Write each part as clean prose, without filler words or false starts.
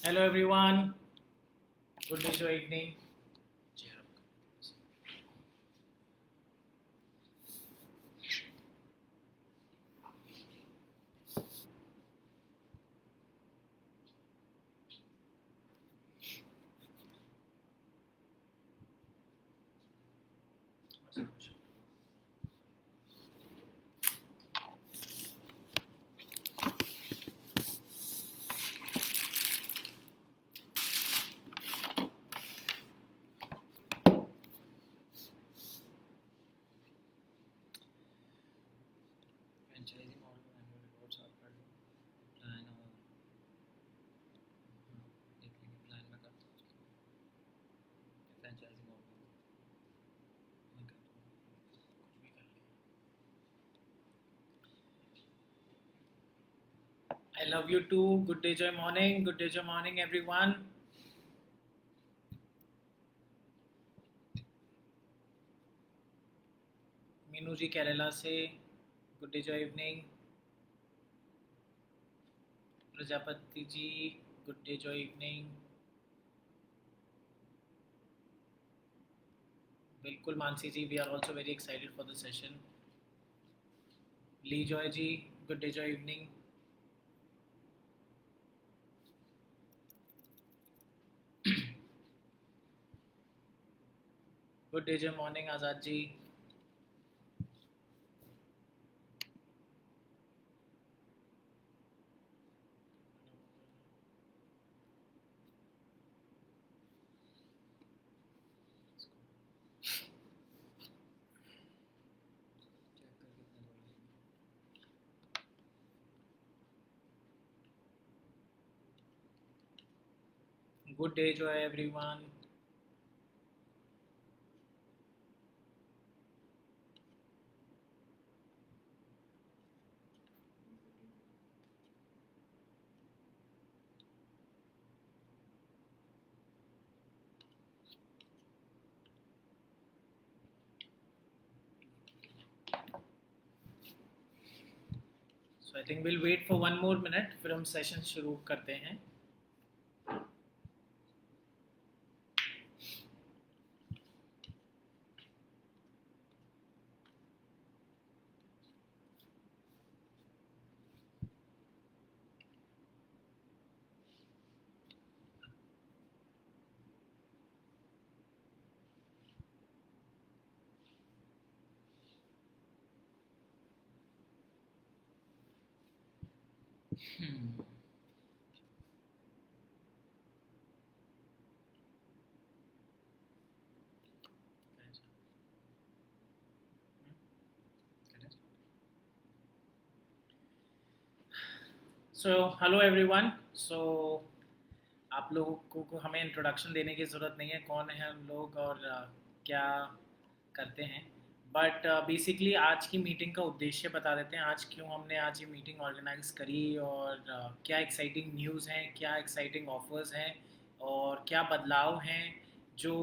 Hello everyone, good day, show evening. Franchisee model में annual reports आप कर लो plan और देख लेंगे प्लान में करते हैं उसके फ्रेंचाइजी मॉडल में कर कुछ भी कर लेंगे. I love you too. Good day, joy morning. Good day, joy morning, everyone. Meenu ji Kerala से good day joy evening. Prajapati ji good day joy evening. बिल्कुल Mansi ji, we are also very excited for the session. ली joy ji good day joy morning. Azad day जॉय मॉर्निंग आज़ाद जी. Good day, joy everyone. So I think we'll wait for one more minute फिर हम session शुरू करते हैं. So hello everyone. सो आप लोगों को हमें इंट्रोडक्शन देने की ज़रूरत नहीं है कौन है हम लोग और क्या करते हैं. बट बेसिकली आज की मीटिंग का उद्देश्य बता देते हैं. आज क्यों हमने आज ये मीटिंग ऑर्गेनाइज करी और क्या एक्साइटिंग न्यूज़ हैं, क्या एक्साइटिंग ऑफर्स हैं और क्या बदलाव हैं जो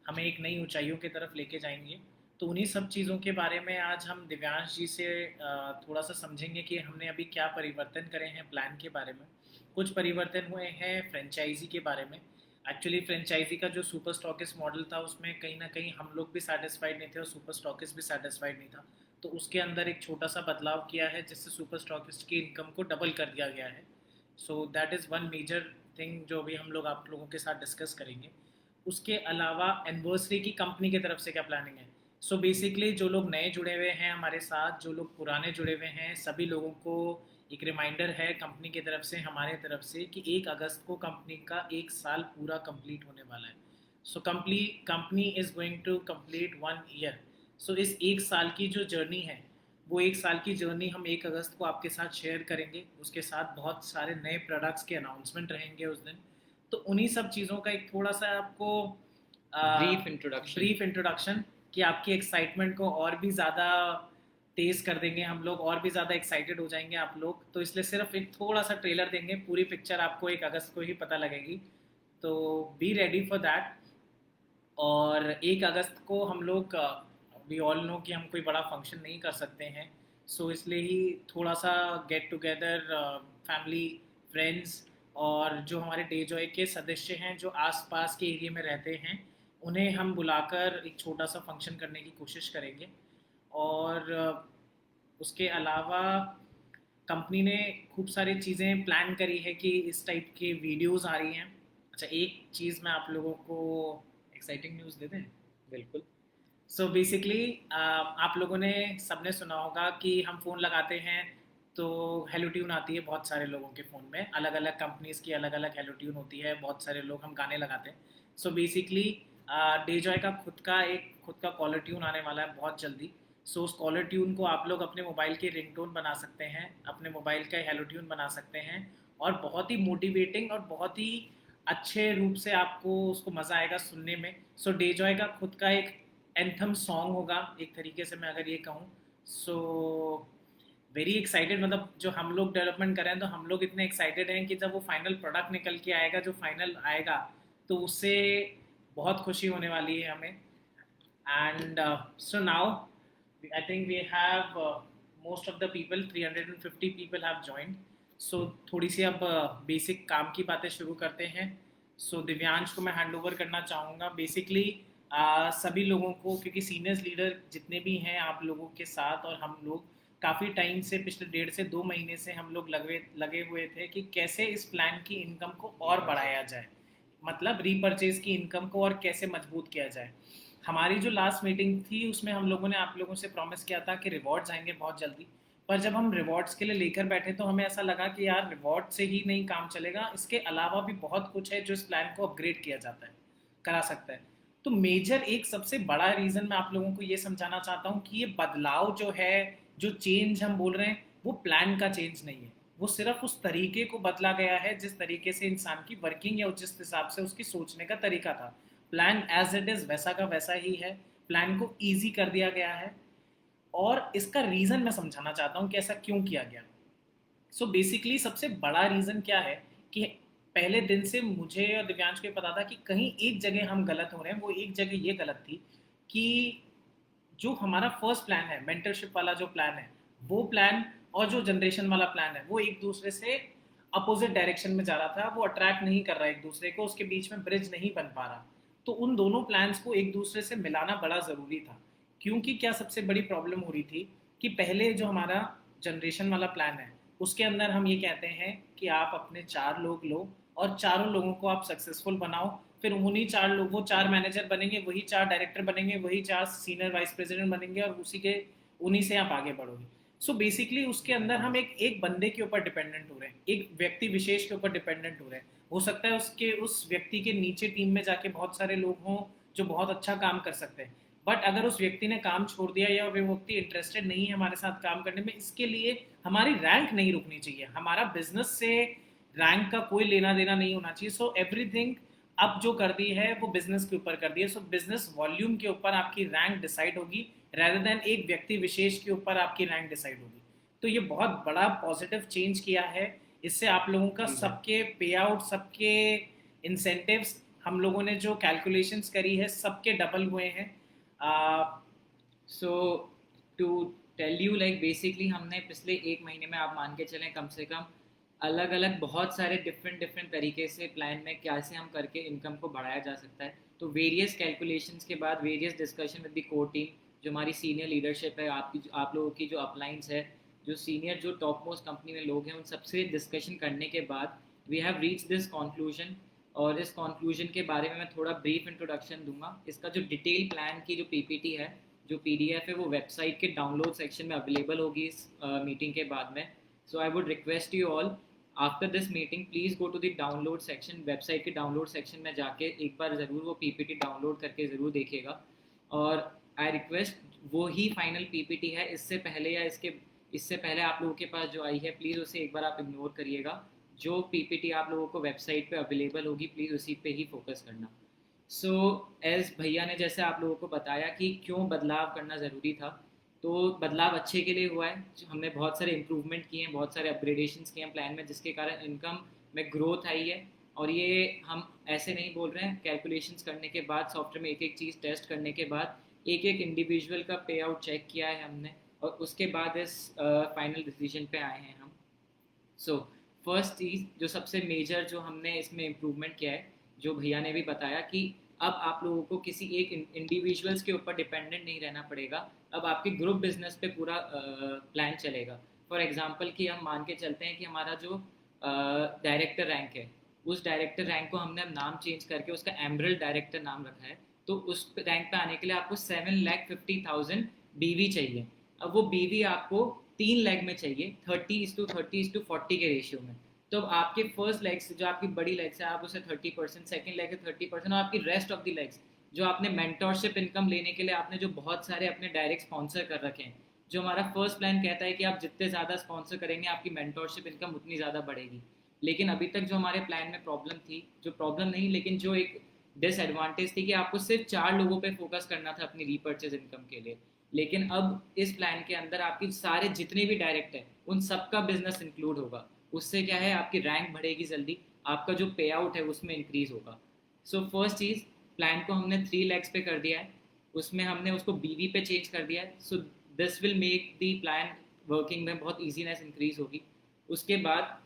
हमें एक नई ऊंचाइयों की तरफ लेके जाएंगे. तो उन्हीं सब चीज़ों के बारे में आज हम दिव्यांश जी से थोड़ा सा समझेंगे कि हमने अभी क्या परिवर्तन करे हैं प्लान के बारे में. कुछ परिवर्तन हुए हैं फ्रेंचाइजी के बारे में. एक्चुअली फ्रेंचाइजी का जो सुपर स्टॉकिस्ट मॉडल था उसमें कहीं ना कहीं हम लोग भी सेटिस्फाइड नहीं थे और सुपर स्टॉकिस्ट भी सेटिस्फाइड नहीं था. तो उसके अंदर एक छोटा सा बदलाव किया है जिससे सुपर स्टॉकिस्ट की इनकम को डबल कर दिया गया है. So that is one major thing जो भी हम लोग आप लोगों के साथ डिस्कस करेंगे. उसके अलावा एनिवर्सरी की कंपनी की तरफ से क्या प्लानिंग है. सो बेसिकली जो लोग नए जुड़े हुए हैं हमारे साथ, जो लोग पुराने जुड़े हुए हैं, सभी लोगों को एक रिमाइंडर है कंपनी की तरफ से, हमारे तरफ से, कि 1 अगस्त को कंपनी का 1 साल पूरा कंप्लीट होने वाला है. So company is going to complete 1 year. So इस 1 साल की जो जर्नी है वो 1 साल की जर्नी हम 1 अगस्त को आपके साथ शेयर करेंगे. उसके साथ बहुत सारे नए प्रोडक्ट्स के अनाउंसमेंट रहेंगे उस दिन. तो उन्हीं सब चीज़ों का एक थोड़ा सा आपको ब्रीफ इंट्रोडक्शन कि आपकी एक्साइटमेंट को और भी ज़्यादा तेज़ कर देंगे हम लोग, और भी ज़्यादा एक्साइटेड हो जाएंगे आप लोग. तो इसलिए सिर्फ एक थोड़ा सा ट्रेलर देंगे, पूरी पिक्चर आपको 1 अगस्त को ही पता लगेगी. तो बी रेडी फॉर दैट. और 1 अगस्त को हम लोग वी ऑल नो कि हम कोई बड़ा फंक्शन नहीं कर सकते हैं. सो इसलिए ही थोड़ा सा गेट टुगेदर फैमिली फ्रेंड्स और जो हमारे डे जॉय के सदस्य हैं जो आसपास के एरिया में रहते हैं उन्हें हम बुलाकर एक छोटा सा फंक्शन करने की कोशिश करेंगे। और उसके अलावा कंपनी ने खूब सारी चीज़ें प्लान करी है कि इस टाइप की वीडियोस आ रही हैं। अच्छा, एक चीज़ मैं आप लोगों को एक्साइटिंग न्यूज़ दे दें। बिल्कुल। सो बेसिकली आप लोगों ने सबने सुना होगा कि हम फ़ोन लगाते हैं तो हेलो ट्यून आती है बहुत सारे लोगों के फ़ोन में, अलग अलग कंपनीज़ की अलग अलग हेलो ट्यून होती है, बहुत सारे लोग हम गाने लगाते हैं। सो बेसिकली डे जॉय का खुद का कॉलर ट्यून आने वाला है बहुत जल्दी। सो उस कॉलर ट्यून को आप लोग अपने मोबाइल के रिंगटोन बना सकते हैं, अपने मोबाइल का हेलो ट्यून बना सकते हैं, और बहुत ही मोटिवेटिंग और बहुत ही अच्छे रूप से आपको उसको मज़ा आएगा सुनने में। सो डे जॉय का खुद का एक एंथम सॉन्ग होगा एक तरीके से, मैं अगर ये कहूँ। सो वेरी एक्साइटेड, मतलब जो हम लोग डेवलपमेंट करें तो हम लोग इतने एक्साइटेड हैं कि जब वो फाइनल प्रोडक्ट निकल के आएगा, जो फाइनल आएगा, तो उससे बहुत खुशी होने वाली है हमें। And so now I think we have most of the people, 350 people have joined. So थोड़ी सी अब बेसिक काम की बातें शुरू करते हैं। सो दिव्यांश को मैं हैंड ओवर करना चाहूँगा। बेसिकली सभी लोगों को, क्योंकि सीनियर्स लीडर जितने भी हैं आप लोगों के साथ, और हम लोग काफ़ी टाइम से, पिछले 1.5 से 2 महीने से हम लोग लगे लगे हुए थे कि कैसे इस प्लान की इनकम को और बढ़ाया जाए, मतलब रीपर्चेज की इनकम को और कैसे मजबूत किया जाए। हमारी जो लास्ट मीटिंग थी उसमें हम लोगों ने आप लोगों से प्रॉमिस किया था कि रिवॉर्ड्स आएंगे बहुत जल्दी। पर जब हम रिवॉर्ड्स के लिए लेकर बैठे तो हमें ऐसा लगा कि यार रिवॉर्ड से ही नहीं काम चलेगा, इसके अलावा भी बहुत कुछ है जो इस प्लान को अपग्रेड किया जाता है, करा सकता है। तो मेजर एक सबसे बड़ा रीज़न मैं आप लोगों को ये समझाना चाहता हूँ कि ये बदलाव जो है, जो चेंज हम बोल रहे हैं, वो प्लान का चेंज नहीं है। वो सिर्फ उस तरीके को बदला गया है जिस तरीके से इंसान की वर्किंग या जिस हिसाब से उसकी सोचने का तरीका था। प्लान एज इट इज़ वैसा का वैसा ही है, प्लान को ईजी कर दिया गया है। और इसका रीज़न मैं समझाना चाहता हूँ कि ऐसा क्यों किया गया। सो बेसिकली सबसे बड़ा रीज़न क्या है कि पहले दिन से मुझे और दिव्यांश को पता था कि कहीं एक जगह हम गलत हो रहे हैं। वो एक जगह ये गलत थी कि जो हमारा फर्स्ट प्लान है, मेंटरशिप वाला जो प्लान है, वो प्लान और जो जनरेशन वाला प्लान है, वो एक दूसरे से अपोजिट डायरेक्शन में जा रहा था। वो अट्रैक्ट नहीं कर रहा एक दूसरे को, उसके बीच में ब्रिज नहीं बन पा रहा। तो उन दोनों प्लान्स को एक दूसरे से मिलाना बड़ा ज़रूरी था। क्योंकि क्या सबसे बड़ी प्रॉब्लम हो रही थी कि पहले जो हमारा जनरेशन वाला प्लान है उसके अंदर हम ये कहते हैं कि आप अपने 4 लोग लो और चारों लोगों को आप सक्सेसफुल बनाओ। फिर उन्हीं 4 लोग, वो 4 मैनेजर बनेंगे, वही 4 डायरेक्टर बनेंगे, वही 4 सीनियर वाइस प्रेसिडेंट बनेंगे, और उसी के उन्हीं से आप आगे बढ़ोगे। सो बेसिकली उसके अंदर हम एक एक बंदे के ऊपर डिपेंडेंट हो रहे हैं, एक व्यक्ति विशेष के ऊपर डिपेंडेंट हो रहे हैं। हो सकता है उसके उस व्यक्ति के नीचे टीम में जाके बहुत सारे लोग हों जो बहुत अच्छा काम कर सकते हैं, बट अगर उस व्यक्ति ने काम छोड़ दिया या वो व्यक्ति इंटरेस्टेड नहीं है हमारे साथ काम करने में, इसके लिए हमारी रैंक नहीं रुकनी चाहिए। हमारा बिजनेस से रैंक का कोई लेना देना नहीं होना चाहिए। सो एवरीथिंग अब जो कर दी है वो बिजनेस के ऊपर कर दी है। सो बिजनेस वॉल्यूम के ऊपर आपकी रैंक डिसाइड होगी, rather देन एक व्यक्ति विशेष के ऊपर आपकी रैंक डिसाइड होगी। तो ये बहुत बड़ा पॉजिटिव चेंज किया है। इससे आप लोगों का सबके पे आउट, सबके इंसेंटिव्स, हम लोगों ने जो कैलकुलेशंस करी है सबके डबल हुए हैं। So to tell you like basically हमने पिछले 1 महीने में आप मान के चलें कम से कम अलग अलग बहुत सारे डिफरेंट डिफरेंट तरीके से प्लान में कैसे हम करके इनकम को बढ़ाया जा सकता है। तो वेरियस कैलकुलेशंस के बाद various discussion with the core team, जो हमारी सीनियर लीडरशिप है, आपकी आप लोगों की जो अपलाइंस है, जो सीनियर जो टॉप मोस्ट कंपनी में लोग हैं, उन सबसे डिस्कशन करने के बाद we have reach this conclusion. और इस कॉन्क्लूजन के बारे में मैं थोड़ा ब्रीफ इंट्रोडक्शन दूंगा। इसका जो डिटेल प्लान की जो पीपीटी है, जो पीडीएफ है, वो वेबसाइट के डाउनलोड सेक्शन में अवेलेबल होगी इस मीटिंग के बाद में। So I would request you all after this meeting please go to the download section, website के डाउनलोड सेक्शन में जाके एक बार ज़रूर वो पीपीटी डाउनलोड करके ज़रूर देखिएगा। और आई रिक्वेस्ट वो ही फाइनल पीपीटी है, इससे पहले आप लोगों के पास जो आई है प्लीज़ उसे एक बार आप इग्नोर करिएगा। जो पीपीटी आप लोगों को वेबसाइट पे अवेलेबल होगी प्लीज़ उसी पे ही फोकस करना। सो एज भैया ने जैसे आप लोगों को बताया कि क्यों बदलाव करना ज़रूरी था, तो बदलाव अच्छे के लिए हुआ है। हमने बहुत सारे इम्प्रूवमेंट किए हैं, बहुत सारे अपग्रेडेशंस किए हैं प्लान में, जिसके कारण इनकम में ग्रोथ आई है। और ये हम ऐसे नहीं बोल रहे हैं, कैलकुलेशंस करने के बाद, सॉफ्टवेयर में एक एक चीज़ टेस्ट करने के बाद एक एक इंडिविजुअल का पे आउट चेक किया है हमने, और उसके बाद इस फाइनल डिसीजन पे आए हैं हम। सो फर्स्ट चीज़ जो सबसे मेजर जो हमने इसमें इम्प्रूवमेंट किया है, जो भैया ने भी बताया कि अब आप लोगों को किसी एक इंडिविजुअल्स के ऊपर डिपेंडेंट नहीं रहना पड़ेगा। अब आपके ग्रुप बिजनेस पे पूरा प्लान चलेगा। फॉर एग्जांपल कि हम मान के चलते हैं कि हमारा जो डायरेक्टर रैंक है, उस डायरेक्टर रैंक को हमने अब नाम चेंज करके उसका एमरल्ड डायरेक्टर नाम रखा है। तो उस रैंक पे आने के लिए आपको 7,50,000 बीवी चाहिए। अब वो बीवी आपको 3 लेग में चाहिए, 30:30:40 के रेशियो में। तो अब आपके फर्स्ट लेग से जो आपकी बड़ी लेग्स है आप उसे 30%, सेकेंड लेग है 30%, और आपकी रेस्ट ऑफ द लेग्स जो आपने मेंटोरशिप इनकम लेने के लिए आपने जो बहुत सारे अपने डायरेक्ट स्पॉन्सर कर रखे हैं, जो हमारा फर्स्ट प्लान कहता है कि आप जितने ज़्यादा स्पॉन्सर करेंगे आपकी मेंटोरशिप इनकम उतनी ज़्यादा बढ़ेगी। लेकिन अभी तक जो हमारे प्लान में प्रॉब्लम थी, जो प्रॉब्लम नहीं लेकिन जो एक डिसएडवांटेज थी, कि आपको सिर्फ 4 लोगों पे फोकस करना था अपनी रीपर्चेज इनकम के लिए। लेकिन अब इस प्लान के अंदर आपकी सारे जितने भी डायरेक्ट है उन सबका बिजनेस इंक्लूड होगा। उससे क्या है, आपकी रैंक बढ़ेगी जल्दी, आपका जो पे आउट है उसमें इंक्रीज होगा। सो फर्स्ट चीज़, प्लान को हमने 3 लेग्स पे कर दिया है, उसमें हमने उसको बीवी पे चेंज कर दिया है। So this will make the plan working में बहुत ईजीनेस इंक्रीज होगी। उसके बाद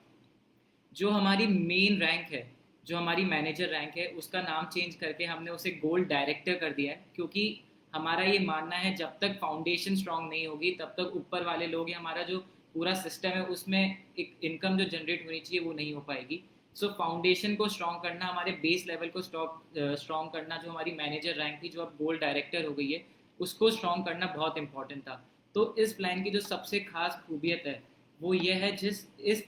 जो हमारी मेन रैंक है, जो हमारी मैनेजर रैंक है, उसका नाम चेंज करके हमने उसे गोल्ड डायरेक्टर कर दिया है। क्योंकि हमारा ये मानना है जब तक फाउंडेशन स्ट्रांग नहीं होगी तब तक ऊपर वाले लोग या हमारा जो पूरा सिस्टम है उसमें एक इनकम जो जनरेट होनी चाहिए वो नहीं हो पाएगी। सो फाउंडेशन को स्ट्रांग करना, हमारे बेस लेवल को स्ट्रांग करना, जो हमारी मैनेजर रैंक थी जो अब गोल्ड डायरेक्टर हो गई है, उसको स्ट्रांग करना बहुत इंपॉर्टेंट था। तो इस प्लान की जो सबसे खास खूबियत है वो ये है, जिस इस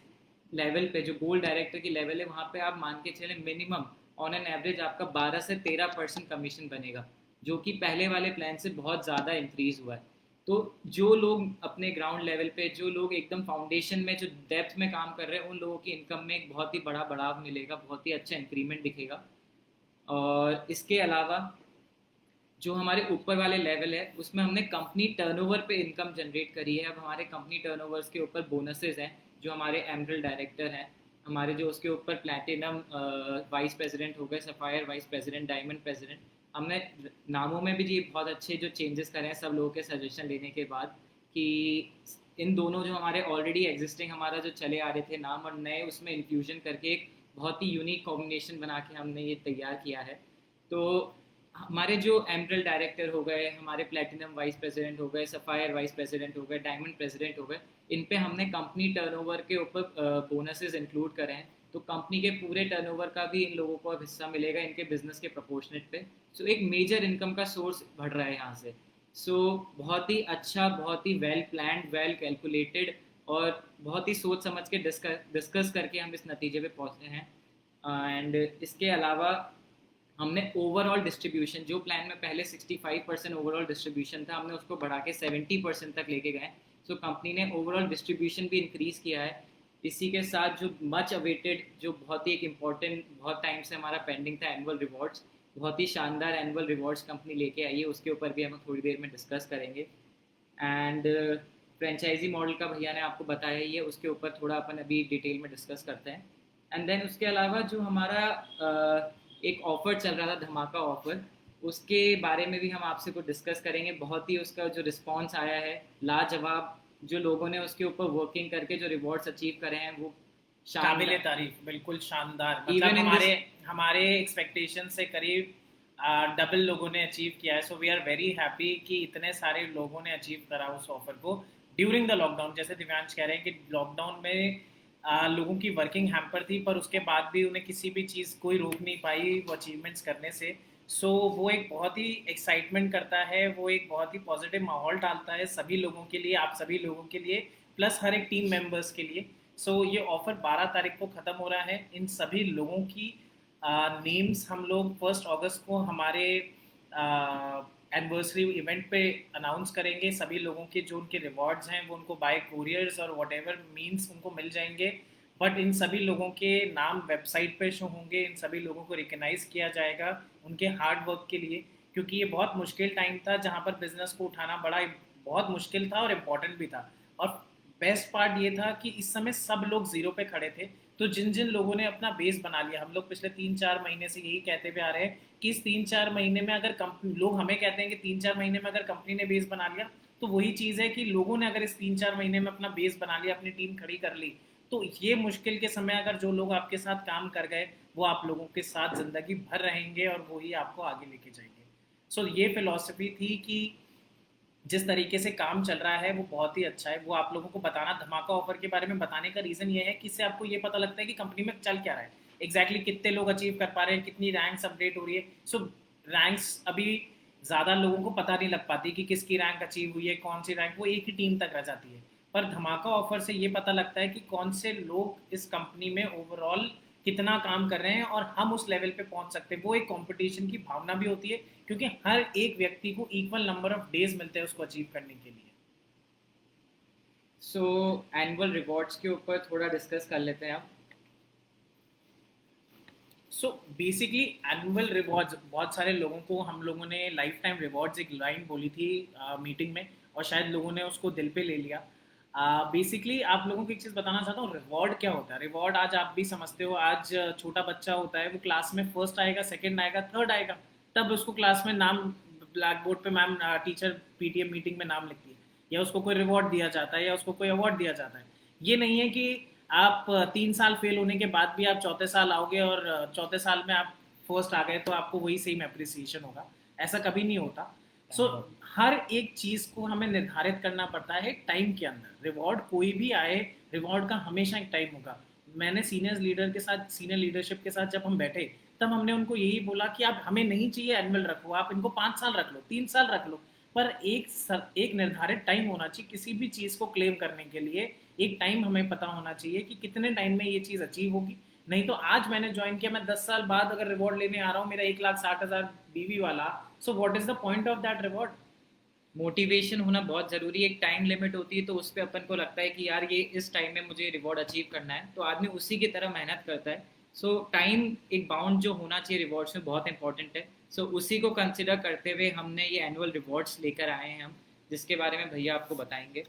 लेवल पे जो गोल्ड डायरेक्टर की लेवल है वहाँ पे आप मान के चले मिनिमम ऑन एन एवरेज आपका 12 से 13% कमीशन बनेगा, जो कि पहले वाले प्लान से बहुत ज़्यादा इंक्रीज हुआ है। तो जो लोग अपने ग्राउंड लेवल पे, जो लोग एकदम फाउंडेशन में जो डेप्थ में काम कर रहे हैं, उन लोगों की इनकम में एक बहुत ही बड़ा बढ़ाव मिलेगा, बहुत ही अच्छा इंक्रीमेंट दिखेगा। और इसके अलावा जो हमारे ऊपर वाले लेवल है उसमें हमने कंपनी टर्नओवर पे इनकम जनरेट करी है। अब हमारे कंपनी टर्नओवर्स के ऊपर बोनसेस हैं, जो हमारे एमरल्ड डायरेक्टर हैं, हमारे जो उसके ऊपर प्लैटिनम वाइस प्रेसिडेंट हो गए, sapphire vice president, diamond president. हमने नामों में भी ये बहुत अच्छे जो चेंजेस करे हैं सब लोगों के सजेशन लेने के बाद, कि इन दोनों जो हमारे ऑलरेडी एग्जिस्टिंग हमारा जो चले आ रहे थे नाम और नए उसमें इन्फ्यूजन करके एक बहुत ही यूनिक कॉम्बिनेशन बना के हमने ये तैयार किया है। तो हमारे जो एमरल्ड डायरेक्टर हो गए, हमारे प्लेटिनम वाइस प्रेसिडेंट हो गए, सफ़ायर वाइस प्रेसिडेंट हो गए, डायमंड प्रेसिडेंट हो गए, इन पे हमने कंपनी टर्नओवर के ऊपर बोनसेस इंक्लूड करे हैं। तो कंपनी के पूरे टर्नओवर का भी इन लोगों को अब हिस्सा मिलेगा इनके बिजनेस के प्रोपोर्शनेट पे। सो एक मेजर इनकम का सोर्स बढ़ रहा है यहाँ से। सो बहुत ही अच्छा, बहुत ही वेल प्लान्ड, वेल कैलकुलेटेड, और बहुत ही सोच समझ के डिस्कस करके हम इस नतीजे पे पहुँचे हैं। एंड इसके अलावा हमने ओवरऑल डिस्ट्रीब्यूशन, जो प्लान में पहले 65% ओवरऑल डिस्ट्रीब्यूशन था, हमने उसको बढ़ा के 70% तक लेके गए। सो कंपनी ने ओवरऑल डिस्ट्रीब्यूशन भी इंक्रीज़ किया है। इसी के साथ जो मच अवेटेड, जो बहुत ही एक इम्पॉर्टेंट, बहुत टाइम से हमारा पेंडिंग था, एनुअल रिवॉर्ड्स, बहुत ही शानदार एनुअल रिवॉर्ड्स कंपनी लेके आई है, उसके ऊपर भी हम थोड़ी देर में डिस्कस करेंगे। एंड फ्रेंचाइजी मॉडल का भैया ने आपको बताया ही है, उसके ऊपर थोड़ा अपन अभी डिटेल में डिस्कस करते हैं। एंड देन उसके अलावा जो हमारा एक ऑफ़र चल रहा था, धमाका ऑफ़र, उसके बारे में भी हम आपसे कुछ डिस्कस करेंगे। बहुत ही उसका जो रिस्पॉन्स आया है लाजवाब, जो लोगों ने उसके ऊपर वर्किंग करके जो रिवॉर्ड्स अचीव करे हैं वो काबिल शानदार। तारीफ, बिल्कुल शानदार। मतलब इवन इन दिस, हमारे हमारे एक्सपेक्टेशन से करीब डबल लोगों ने अचीव किया है। So we are very happy कि इतने सारे लोगों ने अचीव करा उस ऑफर को ड्यूरिंग द लॉकडाउन। जैसे दिव्यांश कह रहे हैं कि लॉकडाउन में लोगों की वर्किंग हैम्पर थी, पर उसके बाद भी उन्हें किसी भी चीज़ कोई रोक नहीं पाई वो अचीवमेंट्स करने से। सो वो एक बहुत ही एक्साइटमेंट करता है, वो एक बहुत ही पॉजिटिव माहौल डालता है सभी लोगों के लिए, आप सभी लोगों के लिए, प्लस हर एक टीम मेंबर्स के लिए। सो ये ऑफ़र 12 तारीख को ख़त्म हो रहा है। इन सभी लोगों की नेम्स हम लोग 1 अगस्त को हमारे एनिवर्सरी इवेंट पे अनाउंस करेंगे। सभी लोगों के जो उनके रिवॉर्ड्स हैं वो उनको बाय कुरियर्स और वट एवर मीन्स उनको मिल जाएंगे। बट इन सभी लोगों के नाम वेबसाइट पे शो होंगे, इन सभी लोगों को रिकग्नाइज़ किया जाएगा उनके हार्ड वर्क के लिए। क्योंकि ये बहुत मुश्किल टाइम था जहाँ पर बिज़नेस को उठाना बहुत मुश्किल था और इम्पॉर्टेंट भी था। और बेस्ट पार्ट ये था कि इस समय सब लोग ज़ीरो पे खड़े थे। तो जिन जिन लोगों ने अपना बेस बना लिया, हम लोग पिछले 3-4 महीने से यही कहते हुए आ रहे हैं कि इस 3-4 महीने में अगर कंपनी, लोग हमें कहते हैं कि 3-4 महीने में अगर कंपनी ने बेस बना लिया, तो वही चीज़ है कि लोगों ने अगर इस 3-4 महीने में अपना बेस बना लिया, अपनी टीम खड़ी कर ली, तो ये मुश्किल के समय अगर जो लोग आपके साथ काम कर गए वो आप लोगों के साथ ज़िंदगी भर रहेंगे और वो ही आपको आगे लेके जाएंगे। सो ये फिलॉसफी थी कि जिस तरीके से काम चल रहा है वो बहुत ही अच्छा है। वो आप लोगों को बताना, धमाका ऑफर के बारे में बताने का रीज़न ये है कि इससे आपको ये पता लगता है कि कंपनी में चल क्या रहा है, एग्जैक्टली कितने लोग अचीव कर पा रहे हैं, कितनी रैंक्स अपडेट हो रही है। सो रैंक्स अभी ज़्यादा लोगों को पता नहीं लग पाती कि किसकी रैंक अचीव हुई है, कौन सी रैंक, वो एक ही टीम तक रह जाती है। पर धमाका ऑफर से ये पता लगता है कि कौन से लोग इस कंपनी में ओवरऑल कितना काम कर रहे हैं और हम उस लेवल पे पहुंच सकते हैं। वो एक कंपटीशन की भावना भी होती है क्योंकि हर एक व्यक्ति को इक्वल नंबर ऑफ डेज मिलते हैं उसको अचीव करने के लिए। सो एनुअल रिवॉर्ड्स के ऊपर थोड़ा डिस्कस कर लेते हैं आप। सो बेसिकली एनुअल रिवॉर्ड्स, बहुत सारे लोगों को हम लोगों ने लाइफ टाइम रिवॉर्ड्स एक लाइन बोली थी मीटिंग में, और शायद लोगों ने उसको दिल पे ले लिया। बेसिकली आप लोगों को एक चीज़ बताना चाहता हूँ, रिवॉर्ड क्या होता है। रिवॉर्ड आज आप भी समझते हो, आज छोटा बच्चा होता है वो क्लास में फर्स्ट आएगा, सेकंड आएगा, थर्ड आएगा, तब उसको क्लास में नाम, ब्लैक बोर्ड पे मैम टीचर पीटीएम मीटिंग में नाम लिखती है, या उसको कोई रिवॉर्ड दिया जाता है या उसको कोई अवार्ड दिया जाता है। ये नहीं है कि आप 3 साल फेल होने के बाद भी आप चौथे साल आओगे और चौथे साल में आप फर्स्ट आ गए तो आपको वही सेम अप्रिसिएशन होगा। ऐसा कभी नहीं होता। सो हर एक चीज़ को हमें निर्धारित करना पड़ता है टाइम के अंदर। रिवॉर्ड कोई भी आए, रिवॉर्ड का हमेशा एक टाइम होगा। मैंने सीनियर लीडर के साथ, सीनियर लीडरशिप के साथ जब हम बैठे तब हमने उनको यही बोला कि आप हमें नहीं चाहिए एनुअल रखो, आप इनको 5 साल रख लो, 3 साल रख लो, पर एक निर्धारित टाइम होना चाहिए किसी भी चीज़ को क्लेम करने के लिए। एक टाइम हमें पता होना चाहिए कि कितने टाइम में ये चीज़ अचीव होगी। नहीं तो आज मैंने ज्वाइन किया, मैं 10 साल बाद अगर रिवॉर्ड लेने आ रहा हूँ मेरा 1,60,000 बीवी वाला, so what is the point of that reward. Motivation होना बहुत ज़रूरी है। एक टाइम लिमिट होती है तो उस पर अपन को लगता है कि यार ये इस टाइम में मुझे रिवॉर्ड अचीव करना है, तो आदमी उसी की तरह मेहनत करता है। सो टाइम एक बाउंड जो होना चाहिए रिवॉर्ड्स में बहुत इंपॉर्टेंट है। सो उसी को कंसिडर करते हुए हमने ये एनुअल रिवॉर्ड्स लेकर आए हैं हम, जिसके बारे में भैया आपको बताएंगे।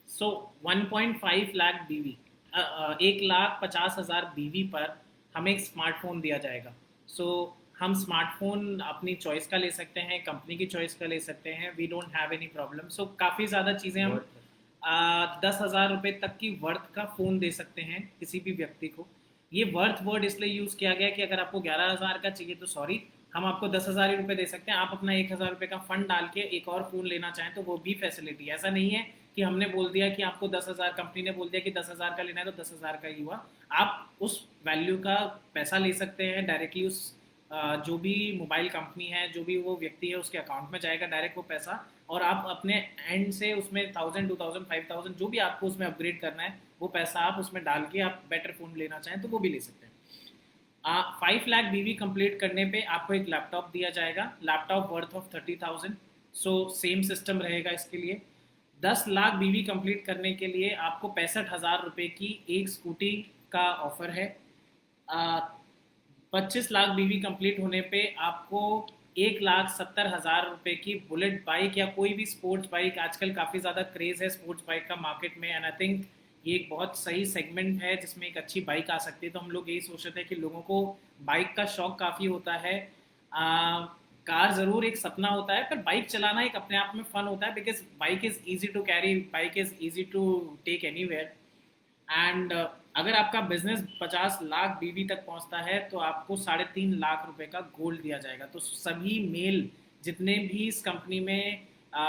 सो 1.5 लाख बीवी, 1,50,000 बीवी पर हमें एक स्मार्टफोन दिया जाएगा। सो हम स्मार्टफोन अपनी चॉइस का ले सकते हैं, कंपनी की चॉइस का ले सकते हैं, we don't have any problem. So काफ़ी ज़्यादा चीज़ें हम 10,000 रुपये तक की वर्थ का फ़ोन दे सकते हैं किसी भी व्यक्ति को। ये वर्थ वर्ड इसलिए यूज़ किया गया कि अगर आपको 11,000 का चाहिए तो सॉरी, हम आपको 10,000 रुपये दे सकते हैं। आप अपना 1,000 रुपये का फंड डाल के एक और फ़ोन लेना चाहें तो वो भी फैसिलिटी है। ऐसा नहीं है कि हमने बोल दिया कि आपको 10,000, कंपनी ने बोल दिया कि 10,000 का लेना है तो 10,000 का ही हुआ। आप उस वैल्यू का पैसा ले सकते हैं डायरेक्टली, उस जो भी मोबाइल कंपनी है, जो भी वो व्यक्ति है उसके अकाउंट में जाएगा डायरेक्ट वो पैसा, और आप अपने एंड से उसमें 1,000, 2,000, 5,000 जो भी आपको उसमें अपग्रेड करना है वो पैसा आप उसमें डाल के आप बेटर फ़ोन लेना चाहें तो वो भी ले सकते हैं। 5 लाख बीवी कंप्लीट करने पे आपको एक लैपटॉप दिया जाएगा, laptop worth of 30,000। So same system रहेगा इसके लिए। 10 लाख बीवी कंप्लीट करने के लिए आपको 65,000 रुपये की एक स्कूटी का ऑफर है। 25 लाख बीवी कंप्लीट होने पे आपको 1,70,000 रुपये की बुलेट बाइक या कोई भी स्पोर्ट्स बाइक, आजकल काफ़ी ज़्यादा क्रेज़ है स्पोर्ट्स बाइक का मार्केट में, एंड आई थिंक ये एक बहुत सही सेगमेंट है जिसमें एक अच्छी बाइक आ सकती है। तो हम लोग यही सोच रहे थे कि लोगों को बाइक का शौक काफ़ी होता है। कार ज़रूर एक सपना होता है पर बाइक चलाना एक अपने आप में फ़न होता है, because bike is easy to carry, bike is easy to take anywhere. And अगर आपका बिजनेस 50 लाख बीवी तक पहुंचता है तो आपको 3.5 लाख रुपए का गोल्ड दिया जाएगा। तो सभी मेल, जितने भी इस कंपनी में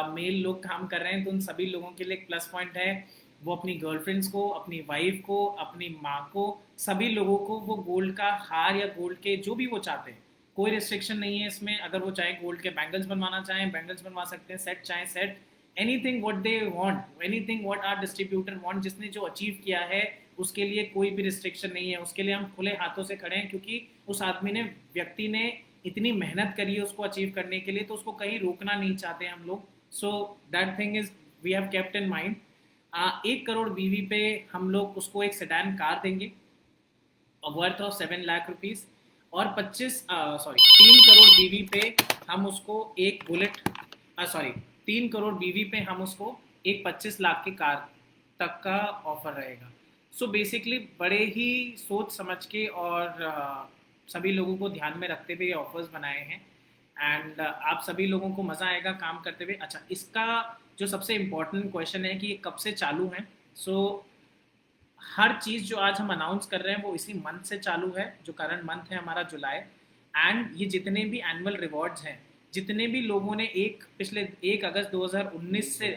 मेल लोग काम कर रहे हैं तो उन सभी लोगों के लिए एक प्लस पॉइंट है। वो अपनी गर्लफ्रेंड्स को, अपनी वाइफ को, अपनी माँ को, सभी लोगों को वो गोल्ड का हार या गोल्ड के जो भी वो चाहते हैं, कोई रिस्ट्रिक्शन नहीं है इसमें। अगर वो चाहे गोल्ड के बैंगल्स बनवाना चाहें बैंगल्स बनवा सकते हैं, सेट चाहें set, anything what they want, anything what our distributor want. जिसने जो अचीव किया है उसके लिए कोई भी रिस्ट्रिक्शन नहीं है, उसके लिए हम खुले हाथों से खड़े हैं क्योंकि उस आदमी ने, व्यक्ति ने इतनी मेहनत करी है उसको अचीव करने के लिए, तो उसको कहीं रोकना नहीं चाहते हम लोग। So that thing is we have kept in mind. 1 crore BV पे हम लोग उसको एक सेडान कार देंगे वर्थ ऑफ 7 लाख रुपीज़, और 3 करोड़ बीवी पे हम उसको एक बुलेट, सॉरी 3 करोड़ बीवी पे हम उसको एक 25 लाख की कार तक का ऑफर रहेगा। सो बेसिकली बड़े ही सोच समझ के और सभी लोगों को ध्यान में रखते हुए ये ऑफर्स बनाए हैं। एंड आप सभी लोगों को मज़ा आएगा काम करते हुए। अच्छा, इसका जो सबसे इम्पोर्टेंट क्वेश्चन है कि ये कब से चालू है। सो हर चीज़ जो आज हम अनाउंस कर रहे हैं वो इसी मंथ से चालू है, जो करंट मंथ है हमारा जुलाई। एंड ये जितने भी एनुअल रिवॉर्ड्स हैं, जितने भी लोगों ने पिछले 1 अगस्त 2019 से,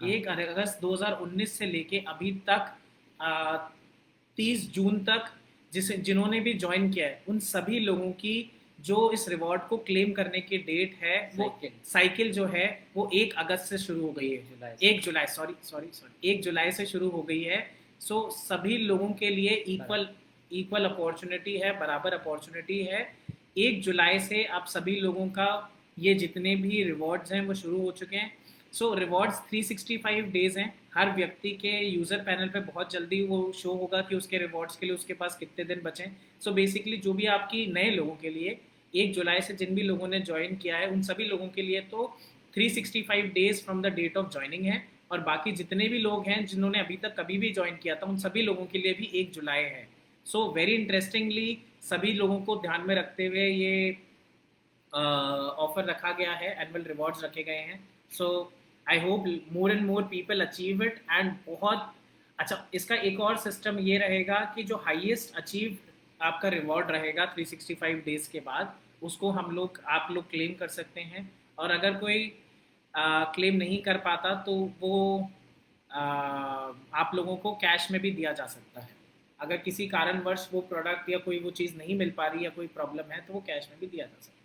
हाँ 1 अगस्त 2019 से लेके अभी तक 30 जून तक जिन्होंने भी ज्वाइन किया है, उन सभी लोगों की जो इस रिवॉर्ड को क्लेम करने की डेट है, वो साइकिल साइकिल जो है वो 1 अगस्त से शुरू हो गई है। 1 जुलाई से 1 जुलाई, सॉरी सॉरी सॉरी, 1 जुलाई से शुरू हो गई है। सो सभी लोगों के लिए इक्वल बराबर। इक्वल अपॉर्चुनिटी है, बराबर अपॉर्चुनिटी है। 1 जुलाई से आप सभी लोगों का ये जितने भी रिवॉर्ड्स हैं वो शुरू हो चुके हैं। सो रिवॉर्ड्स 365 डेज हैं। हर व्यक्ति के यूज़र पैनल पे बहुत जल्दी वो शो होगा कि उसके रिवॉर्ड्स के लिए उसके पास कितने दिन बचे। सो बेसिकली जो भी आपकी नए लोगों के लिए 1 जुलाई से जिन भी लोगों ने ज्वाइन किया है, उन सभी लोगों के लिए तो 365 days from the date of joining है। और बाकी जितने भी लोग हैं जिन्होंने अभी तक कभी भी ज्वाइन किया था, उन सभी लोगों के लिए भी 1 जुलाई है। सो वेरी इंटरेस्टिंगली सभी लोगों को ध्यान में रखते हुए ये ऑफर रखा गया है, एनुअल रिवॉर्ड्स रखे गए हैं। So I hope more and more people achieve it. And बहुत अच्छा, इसका एक और सिस्टम ये रहेगा कि जो हाईएस्ट अचीव आपका रिवॉर्ड रहेगा 365 डेज के बाद, उसको आप लोग क्लेम कर सकते हैं। और अगर कोई क्लेम नहीं कर पाता तो वो आप लोगों को कैश में भी दिया जा सकता है। अगर किसी कारणवश वो प्रोडक्ट या कोई वो चीज़ नहीं मिल पा रही या कोई प्रॉब्लम है, तो वो कैश में भी दिया जा सकता है।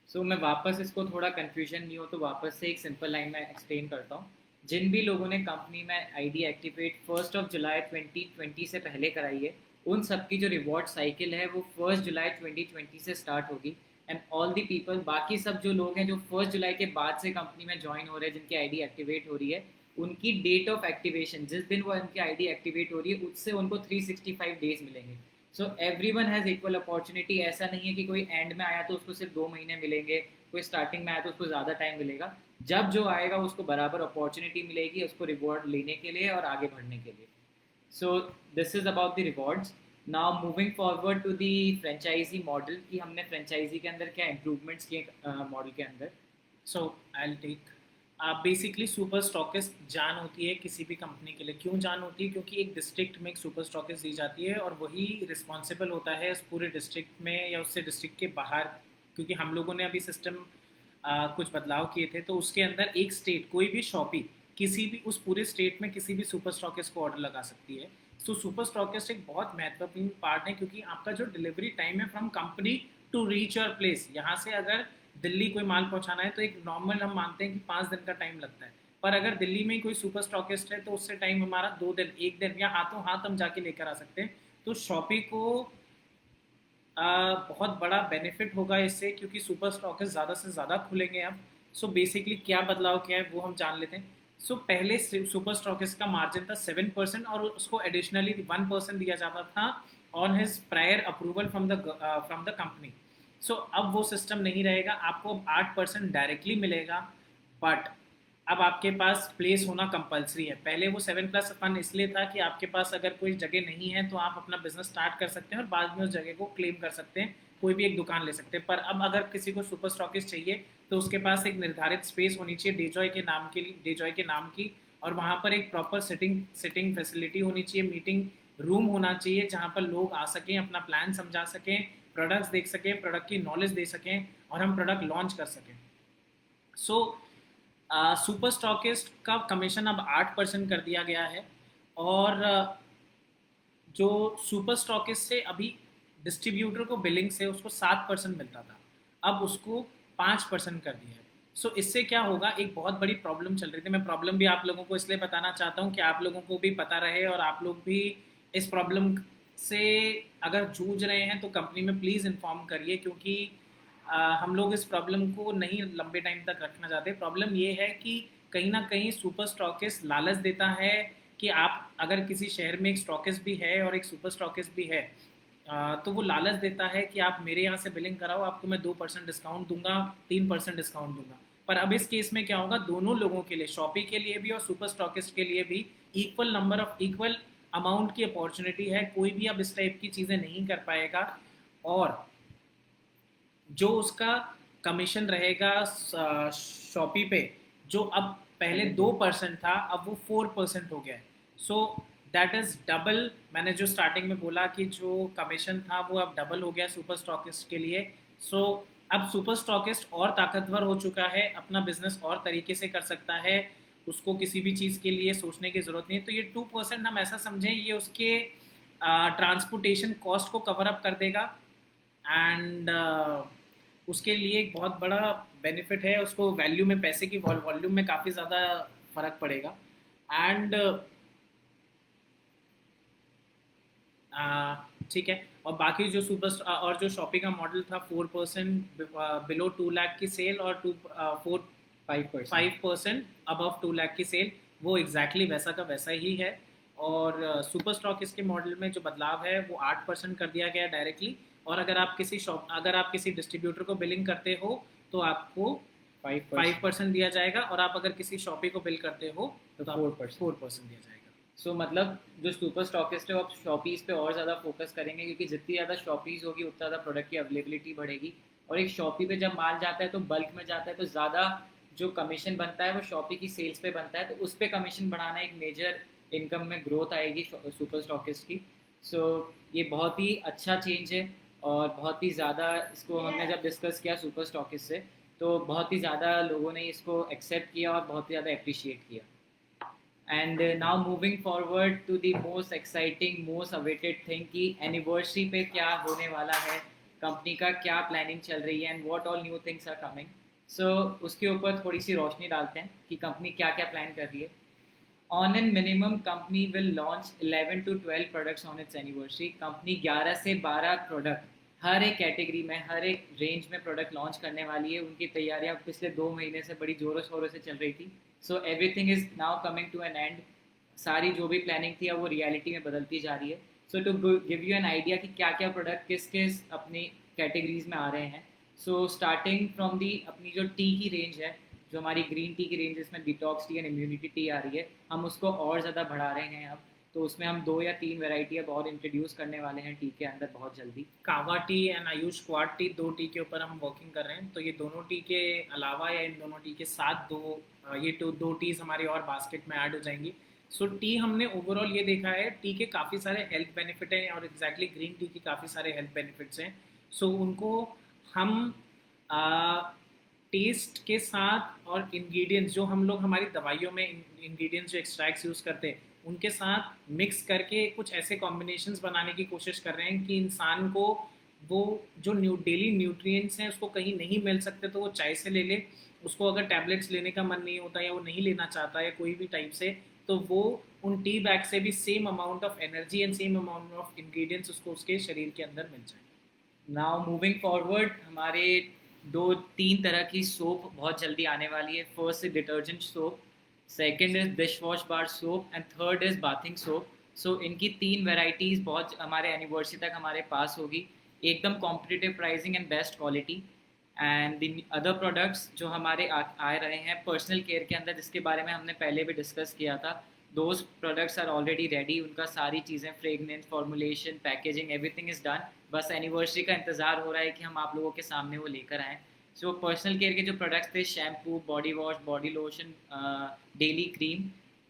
सो मैं वापस इसको थोड़ा कन्फ्यूजन नहीं हो तो वापस से एक सिंपल लाइन में एक्सप्लेन करता हूँ। जिन भी लोगों ने कंपनी में आईडी एक्टिवेट 1 जुलाई 2020 से पहले कराई है, उन सबकी जो रिवॉर्ड साइकिल है वो 1 जुलाई 2020 से स्टार्ट होगी। एंड ऑल दी पीपल, बाकी सब जो लोग हैं जो 1 जुलाई के बाद से कंपनी में ज्वाइन हो रहे हैं, जिनकी आईडी एक्टिवेट हो रही है, उनकी डेट ऑफ एक्टिवेशन जिस दिन वो उनकी आईडी एक्टिवेट हो रही है उससे उनको 365 डेज मिलेंगे। So every one has equal opportunity. ऐसा नहीं है कि कोई एंड में आया तो उसको सिर्फ 2 महीने मिलेंगे, कोई स्टार्टिंग में आया तो उसको ज़्यादा टाइम मिलेगा। जब जो आएगा उसको बराबर अपॉर्चुनिटी मिलेगी उसको रिवॉर्ड लेने के लिए और आगे बढ़ने के लिए। So this is about the rewards. Now moving forward to the franchisee model, कि हमने फ्रेंचाइजी के अंदर क्या इम्प्रूवमेंट्स किए मॉडल के अंदर। So I take basically super stockist जान होती है किसी भी कंपनी के लिए। क्यों जान होती है? क्योंकि एक डिस्ट्रिक्ट में एक सुपर स्टॉकिस्ट दी जाती है और वही रिस्पॉन्सिबल होता है उस पूरे डिस्ट्रिक्ट में या उससे डिस्ट्रिक्ट के बाहर। क्योंकि हम लोगों ने अभी सिस्टम कुछ बदलाव किए थे, तो उसके अंदर एक स्टेट, कोई भी शॉपी किसी भी उस पूरे स्टेट में किसी भी सुपर स्टॉकिस्ट को ऑर्डर लगा सकती है। सो सुपर स्टॉकिस्ट एक बहुत महत्वपूर्ण पार्ट है, क्योंकि आपका जो डिलीवरी टाइम है from company to reach your place, यहाँ से अगर दिल्ली कोई माल पहुंचाना है तो एक नॉर्मल हम मानते हैं कि 5 दिन का टाइम लगता है। पर अगर दिल्ली में कोई सुपर स्टॉकिस्ट है तो उससे टाइम हमारा 2 दिन, 1 दिन या हाथों हाथ हम जाके लेकर आ सकते हैं। तो शॉपी को बहुत बड़ा बेनिफिट होगा इससे, क्योंकि सुपर स्टॉकिस्ट ज़्यादा से ज़्यादा खुलेंगे अब। सो बेसिकली क्या बदलाव किया है वो हम जान लेते हैं। सो पहले सुपर स्टॉकिस्ट का मार्जिन था 7% और उसको एडिशनली 1% दिया जाता था on his prior approval from the company. So अब वो सिस्टम नहीं रहेगा, आपको अब 8% डायरेक्टली मिलेगा। बट अब आपके पास प्लेस होना कंपलसरी है। पहले वो 7+1 इसलिए था कि आपके पास अगर कोई जगह नहीं है तो आप अपना बिजनेस स्टार्ट कर सकते हैं और बाद में उस जगह को क्लेम कर सकते हैं, कोई भी एक दुकान ले सकते हैं। पर अब अगर किसी को सुपर स्टॉकिस्ट चाहिए तो उसके पास एक निर्धारित स्पेस होनी चाहिए डेजॉय के नाम की, और वहाँ पर एक प्रॉपर सिटिंग फैसिलिटी होनी चाहिए, मीटिंग रूम होना चाहिए जहाँ पर लोग आ सकें, अपना प्लान समझा सकें, प्रोडक्ट्स देख सकें, प्रोडक्ट की नॉलेज दे सकें और हम प्रोडक्ट लॉन्च कर सकें। सो सुपर स्टॉकिस्ट का कमीशन अब 8% कर दिया गया है। और जो सुपर स्टॉकिस्ट से अभी डिस्ट्रीब्यूटर को बिलिंग से उसको 7% मिलता था, अब उसको 5% कर दिया है। सो इससे क्या होगा, एक बहुत बड़ी प्रॉब्लम चल रही थी। मैं प्रॉब्लम भी आप लोगों को इसलिए बताना चाहता हूँ कि आप लोगों को भी पता रहे और आप लोग भी इस प्रॉब्लम से अगर जूझ रहे हैं तो कंपनी में प्लीज़ इन्फॉर्म करिए, क्योंकि हम लोग इस प्रॉब्लम को नहीं लंबे टाइम तक रखना चाहते। प्रॉब्लम ये है कि कहीं ना कहीं सुपर स्टॉकिस्ट लालच देता है कि आप अगर किसी शहर में एक स्टॉकिस्ट भी है और एक सुपर स्टॉकिस्ट भी है, तो वो लालच देता है कि आप मेरे यहाँ से बिलिंग कराओ, आपको मैं 2% डिस्काउंट दूंगा, 3% डिस्काउंट दूंगा। पर अब इस केस में क्या होगा, दोनों लोगों के लिए, शॉपी के लिए भी और सुपर स्टॉकिस्ट के लिए भी इक्वल अमाउंट की अपॉर्चुनिटी है। कोई भी अब इस टाइप की चीज़ें नहीं कर पाएगा। और जो उसका कमीशन रहेगा शॉपी पे, जो अब पहले पहले 2% था अब वो 4% हो गया है। So that is double. मैंने जो स्टार्टिंग में बोला कि जो कमीशन था वो अब डबल हो गया सुपर स्टॉकिस्ट के लिए। सो अब सुपर स्टॉकिस्ट और ताकतवर हो चुका है, अपना बिजनेस और तरीके से कर सकता है, उसको किसी भी चीज़ के लिए सोचने की ज़रूरत नहीं है। तो ये 2% हम ऐसा समझें ये उसके ट्रांसपोर्टेशन कॉस्ट को कवर अप कर देगा। एंड उसके लिए एक बहुत बड़ा बेनिफिट है, उसको वैल्यू में, पैसे की वॉल्यूम में काफ़ी ज़्यादा फ़र्क पड़ेगा। एंड ठीक है। और बाकी जो सुपर और जो शॉपिंग का मॉडल था 4% बिलो 2 लाख की सेल और 5% अबव 2 लाख की सेल, वो एग्जैक्टली वैसा का वैसा ही है। और सुपर स्टॉक इसके मॉडल में जो बदलाव है वो 8% कर दिया गया डायरेक्टली। और अगर आप किसी डिस्ट्रीब्यूटर को बिलिंग करते हो तो आपको 5% दिया जाएगा, और आप अगर किसी शॉपी को बिल करते हो तो 4% दिया जाएगा। सो मतलब जो सुपर स्टॉकिस्ट है वो अब शॉपीज़ पे और ज़्यादा फोकस करेंगे, क्योंकि जितनी ज़्यादा शॉपीज़ होगी उतना ज़्यादा प्रोडक्ट की अवेलेबिलिटी बढ़ेगी। और एक शॉपी पे जब माल जाता है तो बल्क में जाता है, तो ज़्यादा जो कमीशन बनता है वो शॉपी की सेल्स पे बनता है, तो उस पर कमीशन बढ़ाना एक मेजर इनकम में ग्रोथ आएगी सुपर स्टॉकिस्ट की। सो ये बहुत ही अच्छा चेंज है, और बहुत ही ज़्यादा इसको हमने जब डिस्कस किया सुपर स्टॉकिस्ट से तो बहुत ही ज़्यादा लोगों ने इसको एक्सेप्ट किया और बहुत ही ज़्यादा अप्रिशिएट किया। And now moving forward to the most exciting most awaited thing कि एनिवर्सरी पे क्या होने वाला है, कंपनी का क्या प्लानिंग चल रही है, and what all new things are coming. So उसके ऊपर थोड़ी सी रोशनी डालते हैं कि कंपनी क्या क्या प्लान कर रही है। On an minimum company will launch 11 to 12 products on it's anniversary. Company 11 से 12 प्रोडक्ट हर एक कैटेगरी में, हर एक रेंज में प्रोडक्ट लॉन्च करने वाली है। उनकी तैयारियां पिछले 2 महीने से बड़ी जोरों शोरों से चल रही थी। So everything is now coming to an end. सारी जो भी प्लानिंग थी अब वो रियलिटी में बदलती जा रही है। So to give you an idea कि क्या क्या प्रोडक्ट किस किस अपनी कैटेगरीज में आ रहे हैं। सो स्टार्टिंग फ्रॉम दी अपनी जो टी की रेंज है, जो हमारी ग्रीन टी की रेंज, जिसमें detox tea and immunity tea आ रही है, हम उसको और ज़्यादा बढ़ा रहे हैं अब। तो उसमें हम 2 या 3 वैरायटी अब और इंट्रोड्यूस करने वाले हैं टी के अंदर बहुत जल्दी। कावा T and Ayush quad T, 2 T के ऊपर हम वर्किंग कर रहे हैं। तो ये दोनों टी के अलावा या इन दोनों टी के साथ ये दो टीज हमारी और बास्केट में ऐड हो जाएंगी। सो टी हमने ओवरऑल ये देखा है, टी के काफ़ी सारे हेल्थ बेनिफिट हैं, और एग्जैक्टली ग्रीन टी के काफ़ी सारे हेल्थ बेनिफिट्स हैं। सो उनको हम टेस्ट के साथ और इंग्रेडिएंट्स जो हम लोग हमारी दवाइयों में इंग्रेडिएंट्स जो एक्सट्रैक्ट्स यूज़ करते हैं उनके साथ मिक्स करके कुछ ऐसे कॉम्बिनेशंस बनाने की कोशिश कर रहे हैं कि इंसान को वो जो डेली न्यूट्रिएंट्स हैं उसको कहीं नहीं मिल सकते तो वो चाय से ले ले। उसको अगर टैबलेट्स लेने का मन नहीं होता या वो नहीं लेना चाहता है कोई भी टाइप से, तो वो उन टी बैग से भी same amount of energy and same amount of ingredients उसको उसके शरीर के अंदर मिल जाए। नाउ मूविंग फॉरवर्ड हमारे 2-3 तरह की सोप बहुत जल्दी आने वाली है। First is detergent soap, second is dish wash bar soap, and third is bathing soap. So इनकी 3 वैरायटीज़ बहुत हमारे एनिवर्सरी तक हमारे पास होगी, एकदम competitive pricing and best quality. And the other products जो हमारे आ रहे हैं पर्सनल केयर के अंदर, जिसके बारे में हमने पहले भी डिस्कस किया था, those products are already ready. उनका सारी चीज़ें, fragrance, formulation, packaging, everything is done. बस एनिवर्सरी का इंतज़ार हो रहा है कि हम आप लोगों के सामने वो लेकर आएँ। सो पर्सनल केयर के जो प्रोडक्ट्स थे, shampoo, body wash, body lotion, daily cream,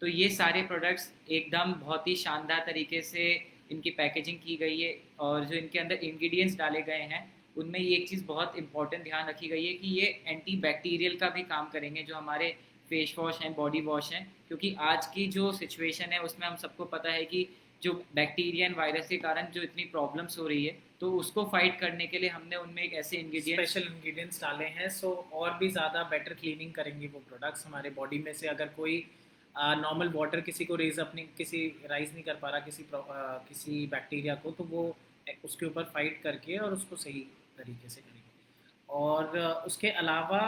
तो ये सारे प्रोडक्ट्स एकदम बहुत ही शानदार तरीके से इनकी पैकेजिंग की गई है। और जो इनके अंदर इंग्रेडिएंट्स डाले गए हैं उनमें ये एक चीज़ बहुत इंपॉर्टेंट ध्यान रखी गई है कि ये एंटी बैक्टीरियल का भी काम करेंगे, जो हमारे फेस वॉश हैं, बॉडी वॉश हैं। क्योंकि आज की जो सिचुएशन है उसमें हम सबको पता है कि जो बैक्टीरिया एंड वायरस के कारण जो इतनी प्रॉब्लम्स हो रही है, तो उसको फाइट करने के लिए हमने उनमें एक ऐसे इंग्रेडिएंट्स, स्पेशल इंग्रेडिएंट्स डाले हैं। सो और भी ज़्यादा बेटर क्लीनिंग करेंगे वो प्रोडक्ट्स हमारे बॉडी में से। अगर कोई नॉर्मल वाटर किसी को राइज नहीं कर पा रहा किसी बैक्टीरिया को, तो वो उसके ऊपर फाइट करके और उसको सही तरीके से करेंगे। और उसके अलावा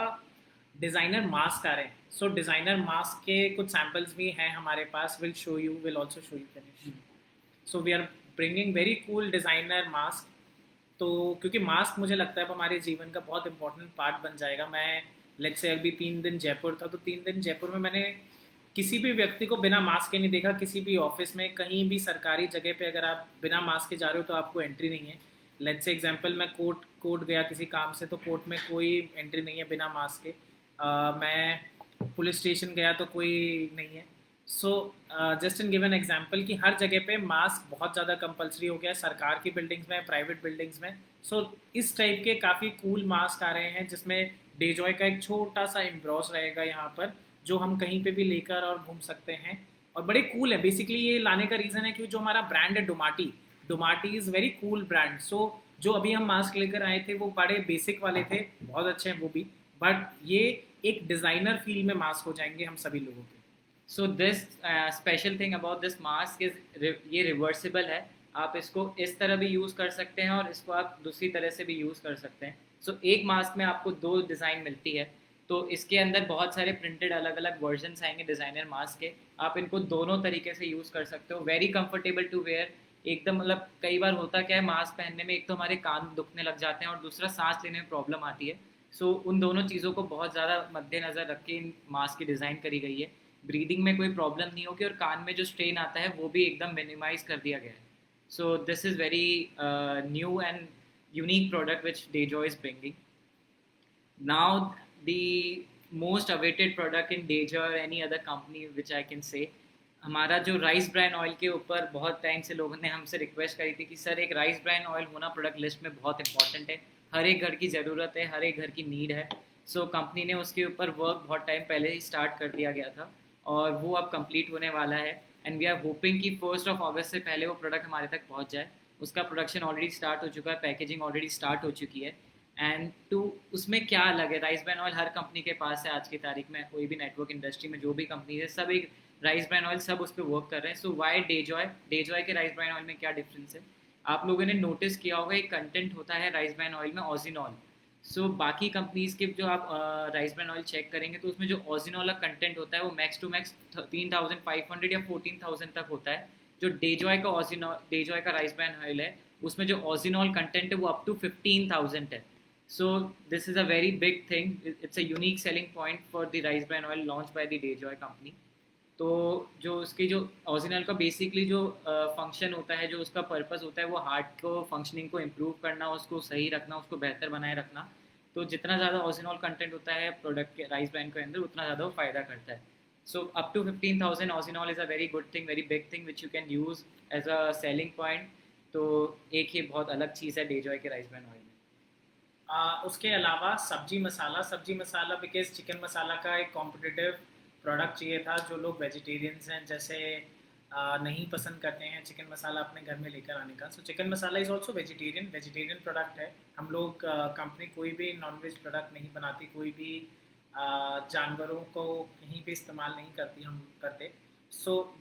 डिज़ाइनर मास्क आ रहे हैं। सो डिज़ाइनर मास्क के कुछ सैम्पल्स भी हैं हमारे पास, will also show you finish. So we are bringing very cool designer mask. तो क्योंकि मास्क मुझे लगता है अब हमारे जीवन का बहुत इंपॉर्टेंट पार्ट बन जाएगा। मैं लेट्स से अभी 3 दिन जयपुर था, तो 3 दिन जयपुर में मैंने किसी भी व्यक्ति को बिना मास्क के नहीं देखा। किसी भी ऑफिस में, कहीं भी सरकारी जगह पे अगर आप बिना मास्क के जा रहे हो तो आपको एंट्री नहीं है। लेट्स से एग्जांपल, मैं कोर्ट गया किसी काम से, तो कोर्ट में कोई एंट्री नहीं है बिना मास्क के। मैं पुलिस स्टेशन गया तो कोई नहीं है। So just in given example कि हर जगह पे मास्क बहुत ज़्यादा कंपलसरी हो गया है, सरकार की बिल्डिंग्स में, प्राइवेट बिल्डिंग्स में। सो इस टाइप के काफ़ी कूल मास्क आ रहे हैं जिसमें डेजॉय का एक छोटा सा एम्ब्रॉस रहेगा यहाँ पर, जो हम कहीं पे भी लेकर और घूम सकते हैं। और बड़े कूल है। बेसिकली ये लाने का रीज़न है कि जो हमारा ब्रांड है डोमाटी, डोमाटी इज़ वेरी कूल ब्रांड। सो जो अभी हम मास्क लेकर आए थे वो बड़े बेसिक वाले थे, बहुत अच्छे हैं वो भी, बट ये एक डिज़ाइनर फील में मास्क हो जाएंगे हम सभी लोगों के। So this special thing about this mask is ये रिवर्सिबल है। आप इसको इस तरह भी यूज़ कर सकते हैं और इसको आप दूसरी तरह से भी यूज़ कर सकते हैं। एक मास्क में आपको दो डिज़ाइन मिलती है, तो इसके अंदर बहुत सारे प्रिंटेड अलग अलग वर्जन्स आएंगे डिज़ाइनर मास्क के। आप इनको दोनों तरीके से यूज़ कर सकते हो। वेरी कंफर्टेबल टू वेयर, एकदम मतलब कई बार होता क्या है मास्क पहनने में, एक तो हमारे कान दुखने लग जाते हैं और दूसरा सांस लेने में प्रॉब्लम आती है। उन दोनों चीज़ों को बहुत ज़्यादा मद्देनज़र रख के इन मास्क की डिज़ाइन करी गई है। ब्रीदिंग में कोई प्रॉब्लम नहीं होगी और कान में जो स्ट्रेन आता है वो भी एकदम मिनिमाइज कर दिया गया है। So this is very new and unique product which DeJoy is bringing now. The most awaited product in DeJoy और any other company which I can say, हमारा जो राइस ब्रांड ऑयल के ऊपर बहुत टाइम से लोगों ने हमसे रिक्वेस्ट करी थी कि सर एक राइस ब्रांड ऑयल होना प्रोडक्ट लिस्ट में बहुत इंपॉर्टेंट है, हर एक घर की ज़रूरत है, हर एक घर की नीड है। कंपनी ने उसके ऊपर वर्क बहुत टाइम पहले ही स्टार्ट कर दिया गया था और वो अब कंप्लीट होने वाला है। एंड वी आर होपिंग कि 1 अगस्त से पहले वो प्रोडक्ट हमारे तक पहुंच जाए। उसका प्रोडक्शन ऑलरेडी स्टार्ट हो चुका है, पैकेजिंग ऑलरेडी स्टार्ट हो चुकी है। एंड टू उसमें क्या अलग है, राइस ब्रांड ऑयल हर कंपनी के पास है आज की तारीख में, कोई भी नेटवर्क इंडस्ट्री में जो भी कंपनी है सब एक राइस ब्रांड ऑयल सब उस पर वर्क कर रहे हैं। वाई डेजॉय, डेजॉय के राइस ब्रांड ऑयल में क्या डिफरेंस है? आप लोगों ने नोटिस किया होगा एक कंटेंट होता है राइस ब्रांड ऑयल में ऑजिनॉल। बाकी कंपनीज के जो आप राइस ब्रांड ऑयल चेक करेंगे तो उसमें जो ऑजिनॉल का कंटेंट होता है वो मैक्स टू मैक्स 3500 या 14,000 तक होता है। जो डेजॉय का राइस ब्रांड ऑयल है उसमें जो ऑजिनॉल कंटेंट है वो अप टू 15,000 है। This is a very big thing, it's a unique selling point for the rice brand oil launch by the DeJoy company. तो जो उसकी जो ऑरिजिनल का बेसिकली जो फंक्शन होता है, जो उसका पर्पस होता है वो हार्ट को फंक्शनिंग को इम्प्रूव करना, उसको सही रखना, उसको बेहतर बनाए रखना। तो जितना ज़्यादा ऑरिजिनल कंटेंट होता है प्रोडक्ट के राइस ब्रांड के अंदर उतना ज़्यादा वो फ़ायदा करता है। Up to 15,000 original is a very good thing, very big thing which you can use as a selling point. तो एक ही बहुत अलग चीज़ है डेजॉय के राइस ब्रांड ऑयल में। उसके अलावा सब्जी मसाला, सब्जी मसाला बिकॉज चिकन मसाला का एक कॉम्पिटिटिव प्रोडक्ट चाहिए था। जो लोग वेजिटेरियंस हैं जैसे नहीं पसंद करते हैं चिकन मसाला अपने घर में लेकर आने का, chicken masala is also vegetarian product है। हम लोग कंपनी कोई भी नॉन वेज प्रोडक्ट नहीं बनाती, कोई भी जानवरों को कहीं पे इस्तेमाल नहीं करती, हम करते।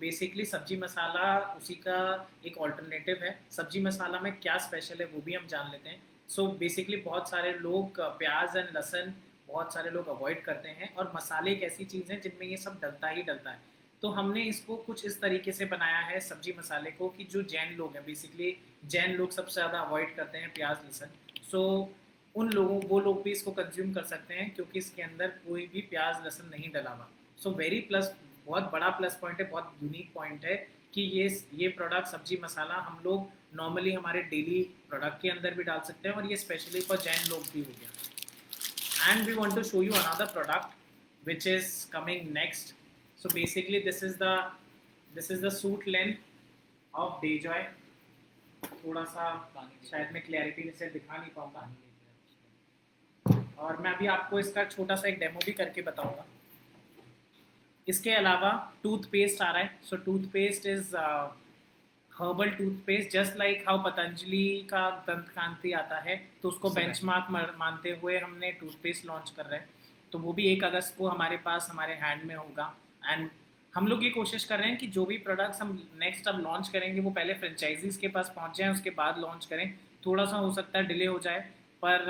बेसिकली सब्जी मसाला उसी का एक ऑल्टरनेटिव है। सब्जी मसाला में क्या स्पेशल है वो भी हम जान लेते हैं। बेसिकली बहुत सारे लोग प्याज एंड लहसुन बहुत सारे लोग अवॉइड करते हैं, और मसाले एक ऐसी चीज़ है जिनमें ये सब डलता ही डलता है। तो हमने इसको कुछ इस तरीके से बनाया है सब्जी मसाले को कि जो जैन लोग हैं, बेसिकली जैन लोग सबसे ज़्यादा अवॉइड करते हैं प्याज लहसुन। सो उन लोगों वो लोग भी इसको कंज्यूम कर सकते हैं क्योंकि इसके अंदर कोई भी प्याज लहसुन नहीं डला हुआ। वेरी प्लस, बहुत बड़ा प्लस पॉइंट है, बहुत यूनिक पॉइंट है कि ये प्रोडक्ट सब्जी मसाला हम लोग नॉर्मली हमारे डेली प्रोडक्ट के अंदर भी डाल सकते हैं, और ये स्पेशली फॉर जैन लोग भी हो गया। And we want to show you another product which is coming next. Basically this is the suit length of DeJoy. थोड़ा सा शायद मैं क्लैरिटी से दिखा नहीं पाऊंगा, और मैं अभी आपको इसका छोटा सा एक डेमो भी करके बताऊंगा। इसके अलावा टूथपेस्ट आ रहा है। Toothpaste is herbal toothpaste, just like how Patanjali का दंत कांति आता है, तो उसको बेंचमार्क मानते हुए हमने टूथपेस्ट लॉन्च कर रहे हैं। तो वो भी 1 अगस्त को हमारे पास हमारे हैंड में होगा। एंड हम लोग ये कोशिश कर रहे हैं कि जो भी प्रोडक्ट्स हम नेक्स्ट अब लॉन्च करेंगे वो पहले फ्रेंचाइजीज के पास पहुंच जाएं, उसके बाद लॉन्च करें। थोड़ा सा हो सकता है डिले हो जाए, पर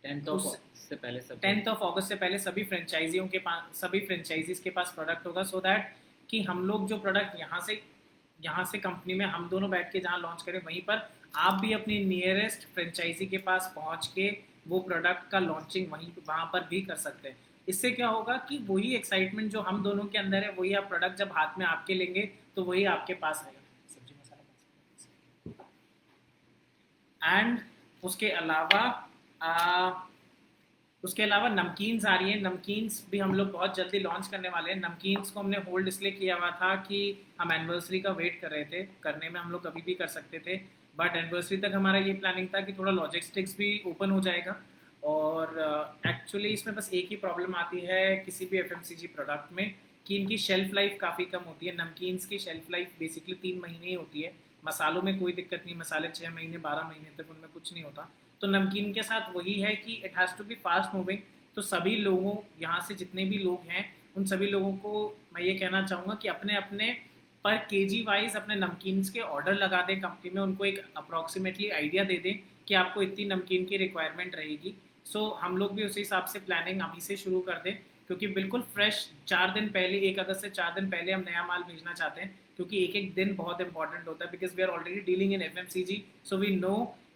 10th ऑफ अगस्त से पहले सभी फ्रेंचाइजियों के पास, सभी फ्रेंचाइजीज के पास प्रोडक्ट होगा, सो दैट कि हम लोग जो प्रोडक्ट यहाँ से कंपनी में हम दोनों बैठ के जहाँ लॉन्च करें, वहीं पर आप भी अपनी नियरेस्ट फ्रेंचाइजी के पास पहुँच के वो प्रोडक्ट का लॉन्चिंग वहाँ पर भी कर सकते हैं। इससे क्या होगा कि वही एक्साइटमेंट जो हम दोनों के अंदर है, वही आप प्रोडक्ट जब हाथ में आपके लेंगे तो वही आपके पास आएगा। सब्जी मसाला एंड उसके अलावा उसके अलावा नमकीन्स आ रही है, नमकीन्स भी हम लोग बहुत जल्दी लॉन्च करने वाले हैं। नमकीन्स को हमने होल्ड इसलिए किया हुआ था कि हम एनिवर्सरी का वेट कर रहे थे, करने में हम लोग कभी भी कर सकते थे, बट एनिवर्सरी तक हमारा ये प्लानिंग था कि थोड़ा लॉजिस्टिक्स भी ओपन हो जाएगा। और एक्चुअली इसमें बस एक ही प्रॉब्लम आती है किसी भी एफएमसीजी प्रोडक्ट में, कि इनकी शेल्फ लाइफ काफ़ी कम होती है। नमकीन्स की शेल्फ लाइफ बेसिकली 3 महीने ही होती है। मसालों में कोई दिक्कत नहीं, मसाले 6 महीने 12 महीने तक उनमें कुछ नहीं होता। तो नमकीन के साथ वही है कि it has to be fast moving. तो सभी लोगों, यहाँ से जितने भी लोग हैं उन सभी लोगों को मैं ये कहना चाहूँगा कि अपने अपने पर केजी वाइज अपने नमकीन्स के ऑर्डर लगा दें कंपनी में, उनको एक अप्रॉक्सीमेटली आइडिया दे दें कि आपको इतनी नमकीन की रिक्वायरमेंट रहेगी। सो हम लोग भी उसी हिसाब से प्लानिंग अभी से शुरू कर दें, क्योंकि बिल्कुल फ्रेश 4 दिन पहले, 1 अगस्त से 4 दिन पहले हम नया माल भेजना चाहते हैं, क्योंकि एक एक दिन बहुत इंपॉर्टेंट होता है, because we are already dealing in FMCG. So we know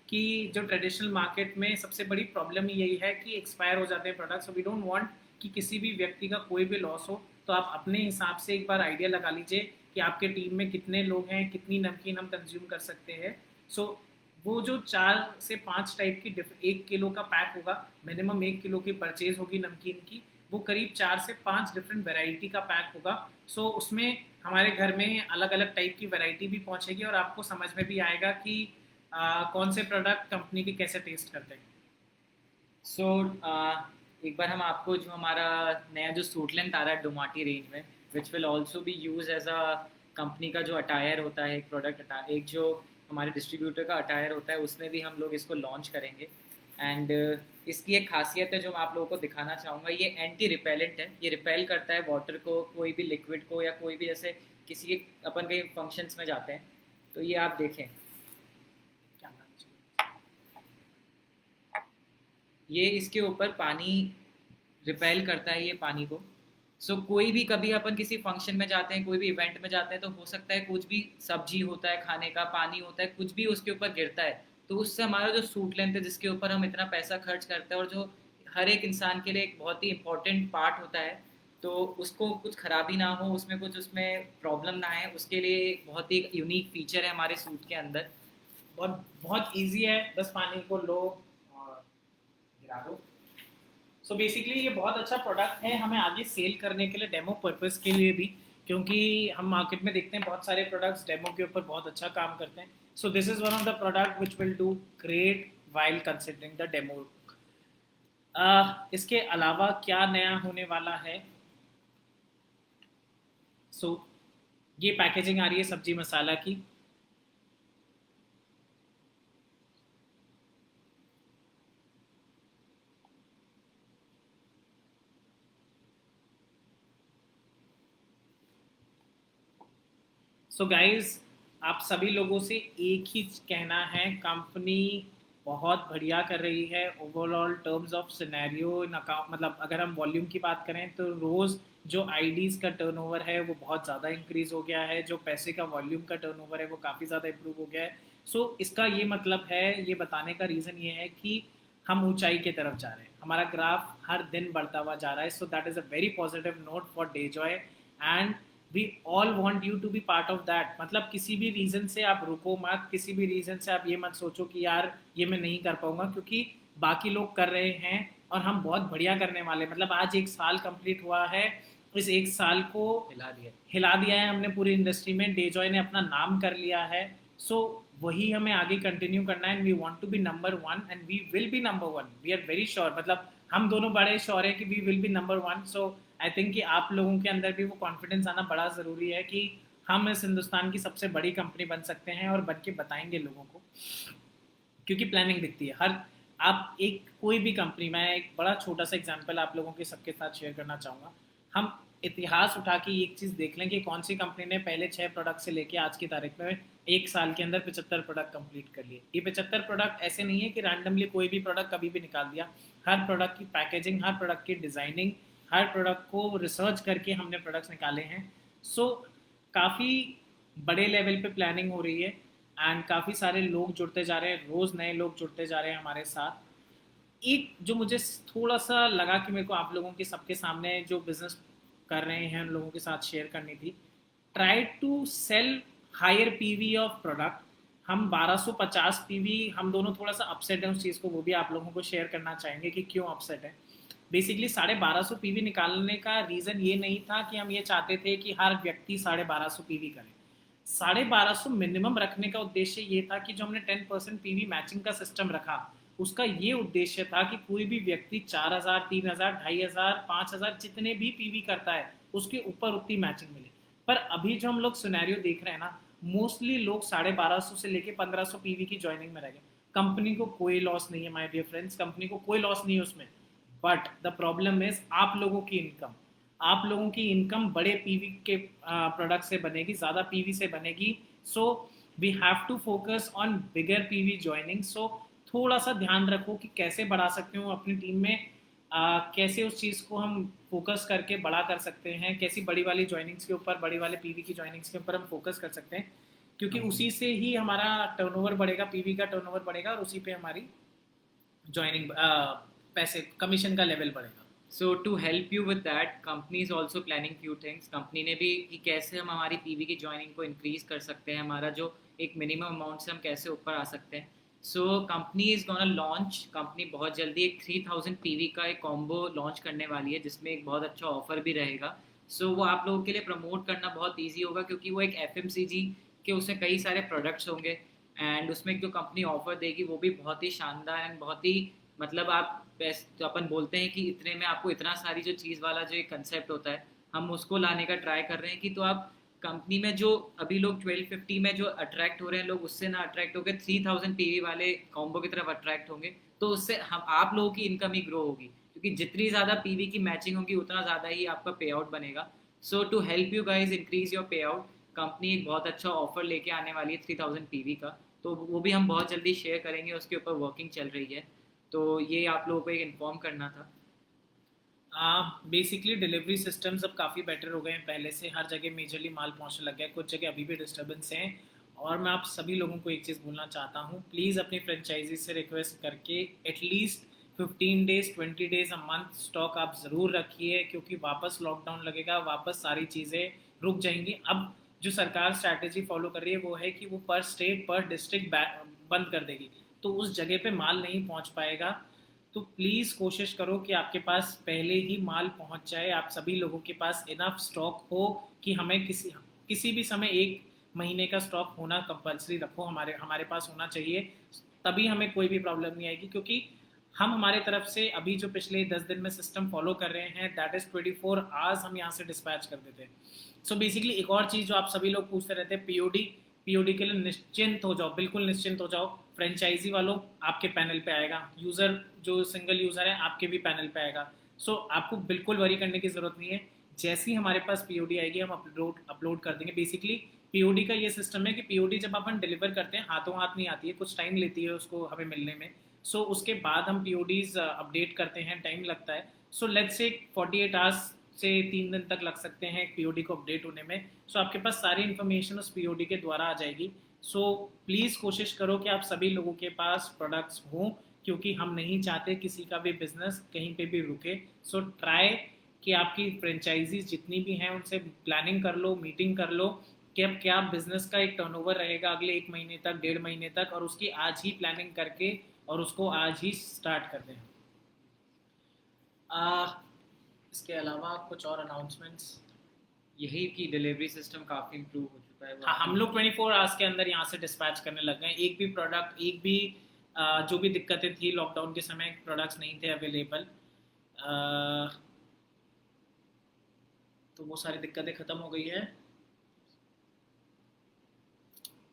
कि जो ट्रेडिशनल मार्केट में सबसे बड़ी प्रॉब्लम यही है कि एक्सपायर हो जाते हैं प्रोडक्ट्स। वी डोंट वांट कि किसी भी व्यक्ति का कोई भी लॉस हो। तो आप अपने हिसाब से एक बार आइडिया लगा लीजिए कि आपके टीम में कितने लोग हैं, कितनी नमकीन हम कंज्यूम कर सकते हैं। सो वो जो 4 से 5 टाइप की 1 किलो का पैक होगा, मिनिमम 1 किलो की परचेज होगी नमकीन की, वो करीब 4 से 5 डिफरेंट वेराइटी का पैक होगा। सो उसमें हमारे घर में अलग अलग टाइप की वैरायटी भी पहुंचेगी और आपको समझ में भी आएगा कि कौन से प्रोडक्ट कंपनी के कैसे टेस्ट करते हैं। सो एक बार हम आपको जो हमारा नया जो सूट लेंथ आ रहा है डोमाटी रेंज में, which will also be use as a company का जो अटायर होता है, एक प्रोडक्ट एक जो हमारे डिस्ट्रीब्यूटर का अटायर होता है, उसमें भी हम लोग इसको लॉन्च करेंगे। एंड इसकी एक खासियत है जो मैं आप लोगों को दिखाना चाहूँगा, ये एंटी रिपेलेंट है। ये रिपेल करता है वाटर को, कोई भी लिक्विड को, या कोई भी जैसे किसी के अपन कहीं फंक्शंस में जाते हैं तो ये आप देखें, क्या नाम चाहिए? ये इसके ऊपर पानी रिपेल करता है, ये पानी को। कोई भी कभी अपन किसी फंक्शन में जाते हैं, कोई भी इवेंट में जाते हैं, तो हो सकता है कुछ भी सब्जी होता है, खाने का पानी होता है, कुछ भी उसके ऊपर गिरता है, तो उससे हमारा जो सूट लेंथ है जिसके ऊपर हम इतना पैसा खर्च करते हैं और जो हर एक इंसान के लिए एक बहुत ही इंपॉर्टेंट पार्ट होता है, तो उसको कुछ खराबी ना हो, उसमें कुछ उसमें प्रॉब्लम ना आए, उसके लिए बहुत ही यूनिक फीचर है हमारे सूट के अंदर। बहुत बहुत ईजी है, बस पानी को लो और गिरा दो। सो बेसिकली ये बहुत अच्छा प्रोडक्ट है हमें आगे सेल करने के लिए, डेमो पर्पस के लिए भी, क्योंकि हम मार्केट में देखते हैं बहुत सारे प्रोडक्ट्स डेमो के ऊपर बहुत अच्छा काम करते हैं। सो this is one of the product which will do great while considering the demo. इसके अलावा क्या नया होने वाला है? सो ये पैकेजिंग आ रही है सब्जी मसाला की। सो गाइज, आप सभी लोगों से एक ही कहना है, कंपनी बहुत बढ़िया कर रही है overall terms of scenario in account. मतलब अगर हम वॉल्यूम की बात करें तो रोज़ जो आईडीज़ का टर्नओवर है वो बहुत ज़्यादा इंक्रीज़ हो गया है, जो पैसे का वॉल्यूम का टर्नओवर है वो काफ़ी ज़्यादा इम्प्रूव हो गया है। सो इसका ये मतलब है, ये बताने का रीज़न ये है कि हम ऊंचाई की तरफ जा रहे हैं, हमारा ग्राफ हर दिन बढ़ता हुआ जा रहा है। So that is a very positive note for Dejoy, and we all want you to be part of that. मतलब किसी भी रीज़न से आप रुको मत, किसी भी रीज़न से आप ये मत सोचो कि यार ये मैं नहीं कर पाऊंगा, क्योंकि बाकी लोग कर रहे हैं और हम बहुत बढ़िया करने वाले। मतलब आज 1 साल कंप्लीट हुआ है, इस 1 साल को हिला दिया है हमने पूरी इंडस्ट्री में, डेजॉय ने अपना नाम कर लिया है। सो वही हमें आगे कंटिन्यू करना है, and we want to be number one and we will be number one, we are very sure. मतलब हम दोनों बड़े श्योर है कि we will be number one. So I think कि आप लोगों के अंदर भी वो कॉन्फिडेंस आना बड़ा ज़रूरी है कि हम इस हिंदुस्तान की सबसे बड़ी कंपनी बन सकते हैं और बन के बताएंगे लोगों को, क्योंकि प्लानिंग दिखती है हर। आप एक कोई भी कंपनी, मैं एक बड़ा छोटा सा एग्जांपल आप लोगों के सबके साथ शेयर करना चाहूँगा। हम इतिहास उठा के एक चीज़ देख लें कि कौन सी कंपनी ने पहले 6 प्रोडक्ट से लेके आज की तारीख में 1 साल के अंदर 75 प्रोडक्ट कंप्लीट कर लिए। ये 75 प्रोडक्ट ऐसे नहीं है कि रैंडमली कोई भी प्रोडक्ट कभी भी निकाल दिया। हर प्रोडक्ट की पैकेजिंग, हर प्रोडक्ट की डिज़ाइनिंग, हर प्रोडक्ट को रिसर्च करके हमने प्रोडक्ट्स निकाले हैं। सो काफ़ी बड़े लेवल पे प्लानिंग हो रही है, एंड काफ़ी सारे लोग जुड़ते जा रहे हैं, रोज़ नए लोग जुड़ते जा रहे हैं हमारे साथ। एक जो मुझे थोड़ा सा लगा कि मेरे को आप लोगों के सबके सामने जो बिजनेस कर रहे हैं उन लोगों के साथ शेयर करनी थी, try to sell higher PV of product. हम 1250 पीवी, हम दोनों थोड़ा सा अपसेट हैं उस चीज़ को, वो भी आप लोगों को शेयर करना चाहेंगे कि क्यों अपसेट है। बेसिकली 1250 पीवी निकालने का रीज़न ये नहीं था कि हम ये चाहते थे कि हर व्यक्ति 1250 पीवी करे। 1250 मिनिमम रखने का उद्देश्य ये था कि जो हमने 10% पीवी मैचिंग का सिस्टम रखा, उसका ये उद्देश्य था कि कोई भी व्यक्ति 4000, 3000, 2500, 5000 जितने भी पीवी करता है उसके ऊपर उतनी मैचिंग मिले। पर अभी जो हम लोग सिनेरियो देख रहे हैं ना, मोस्टली लोग 1250 से लेके 1500 पीवी की ज्वाइनिंग में रह गए। कंपनी को कोई लॉस नहीं है माय डियर फ्रेंड्स, कंपनी को कोई लॉस नहीं है उसमें, बट द प्रॉब्लम इज आप लोगों की इनकम। आप लोगों की इनकम बड़े पीवी के प्रोडक्ट से बनेगी, ज़्यादा पीवी से बनेगी। So we have to focus on bigger PV joining. So थोड़ा सा ध्यान रखो कि कैसे बढ़ा सकते हो अपनी टीम में, कैसे उस चीज़ को हम फोकस करके बड़ा कर सकते हैं, कैसी बड़ी वाली ज्वाइनिंग्स के ऊपर, बड़ी वाले पीवी की ज्वाइनिंग्स के ऊपर हम फोकस कर सकते हैं, क्योंकि उसी से ही हमारा टर्नओवर बढ़ेगा, पीवी का टर्नओवर बढ़ेगा और उसी पे हमारी ज्वाइनिंग पैसे कमीशन का लेवल बढ़ेगा। So to help you with that, company is also planning few things. Company ने भी कि कैसे हम हमारी पीवी की ज्वाइनिंग को इंक्रीज कर सकते हैं, हमारा जो एक मिनिमम अमाउंट से हम कैसे ऊपर आ सकते हैं। So company is gonna launch, company बहुत जल्दी एक 3000 पीवी का एक कॉम्बो लॉन्च करने वाली है, जिसमें एक बहुत अच्छा ऑफर भी रहेगा। सो वो आप लोगों के लिए प्रमोट करना बहुत ईजी होगा, क्योंकि वो एक एफएमसीजी के उसमें कई सारे प्रोडक्ट्स होंगे, एंड उसमें जो कंपनी ऑफर देगी वो भी बहुत ही शानदार एंड बहुत ही, मतलब आप तो अपन बोलते हैं कि इतने में आपको इतना सारी जो चीज़ वाला जो एक कंसेप्ट होता है, हम उसको लाने का ट्राई कर रहे हैं कि तो आप कंपनी में जो अभी लोग 1250 में जो अट्रैक्ट हो रहे हैं लोग, उससे ना अट्रैक्ट होकर 3000 पीवी वाले कॉम्बो की तरफ अट्रैक्ट होंगे। तो उससे हम आप लोगों की इनकम ही ग्रो होगी, क्योंकि जितनी ज़्यादा पीवी की मैचिंग होगी उतना ज़्यादा ही आपका पे आउट बनेगा। So to help you guys increase your pay out, company एक बहुत अच्छा ऑफर लेके आने वाली है 3000 पीवी का, तो वो भी हम बहुत जल्दी शेयर करेंगे, उसके ऊपर वर्किंग चल रही है। तो ये आप लोगों को एक इन्फॉर्म करना था। बेसिकली डिलीवरी सिस्टम्स अब काफ़ी बेटर हो गए हैं पहले से, हर जगह मेजरली माल पहुंचने लग गया है, कुछ जगह अभी भी डिस्टर्बेंस हैं। और मैं आप सभी लोगों को एक चीज़ बोलना चाहता हूँ, प्लीज़ अपनी फ्रेंचाइजी से रिक्वेस्ट करके at least 15 days 20 days a month stock आप ज़रूर रखिए, क्योंकि वापस लॉकडाउन लगेगा, वापस सारी चीज़ें रुक जाएंगी। अब जो सरकार स्ट्रैटेजी फॉलो कर रही है वो है कि वो पर स्टेट पर डिस्ट्रिक्ट बंद कर देगी, तो उस जगह पे माल नहीं पहुंच पाएगा। तो प्लीज़ कोशिश करो कि आपके पास पहले ही माल पहुंच जाए, आप सभी लोगों के पास इनफ स्टॉक हो कि हमें किसी किसी भी समय 1 महीने का स्टॉक होना कंपलसरी रखो, हमारे हमारे पास होना चाहिए। तभी हमें कोई भी प्रॉब्लम नहीं आएगी, क्योंकि हम हमारे तरफ से अभी जो पिछले 10 दिन में सिस्टम फॉलो कर रहे हैं, दैट इज़ 24 आवर्स हम यहाँ से डिस्पैच कर देते हैं। सो बेसिकली एक और चीज़ जो आप सभी लोग पूछते रहते हैं, पीओडी, पीओडी के लिए निश्चिंत हो जाओ, बिल्कुल निश्चिंत हो जाओ। फ्रेंचाइजी वालों आपके पैनल पे आएगा, यूज़र जो सिंगल यूज़र है आपके भी पैनल पे आएगा। सो आपको बिल्कुल वरी करने की ज़रूरत नहीं है। जैसे ही हमारे पास पीओडी आएगी हम अपलोड कर देंगे। बेसिकली पीओडी का ये सिस्टम है कि पीओडी जब अपन डिलीवर करते हैं हाथों हाथ नहीं आती है, कुछ टाइम लेती है उसको हमें मिलने में। सो उसके बाद हम पीओडीज अपडेट करते हैं, टाइम लगता है। सो लेट्स से 48 आवर्स से 3 दिन तक लग सकते हैं पीओडी को अपडेट होने में। सो आपके पास सारी इन्फॉर्मेशन उस पीओडी के द्वारा आ जाएगी। सो प्लीज़ कोशिश करो कि आप सभी लोगों के पास प्रोडक्ट्स हों, क्योंकि हम नहीं चाहते किसी का भी बिजनेस कहीं पे भी रुके। सो ट्राई कि आपकी फ्रेंचाइजीज जितनी भी हैं उनसे प्लानिंग कर लो, मीटिंग कर लो कि अब क्या बिजनेस का एक टर्नओवर रहेगा अगले 1 महीने तक, 1.5 महीने तक, और उसकी आज ही प्लानिंग करके और उसको आज ही स्टार्ट कर दें। इसके अलावा कुछ और अनाउंसमेंट्स? यही कि डिलीवरी सिस्टम काफ़ी इम्प्रूव हो चुका है। हाँ, हम लोग 24 आवर्स के अंदर यहाँ से डिस्पैच करने लग गए। एक भी प्रोडक्ट, एक भी जो भी दिक्कतें थी लॉकडाउन के समय, प्रोडक्ट्स नहीं थे अवेलेबल, तो वो सारी दिक्कतें ख़त्म हो गई है।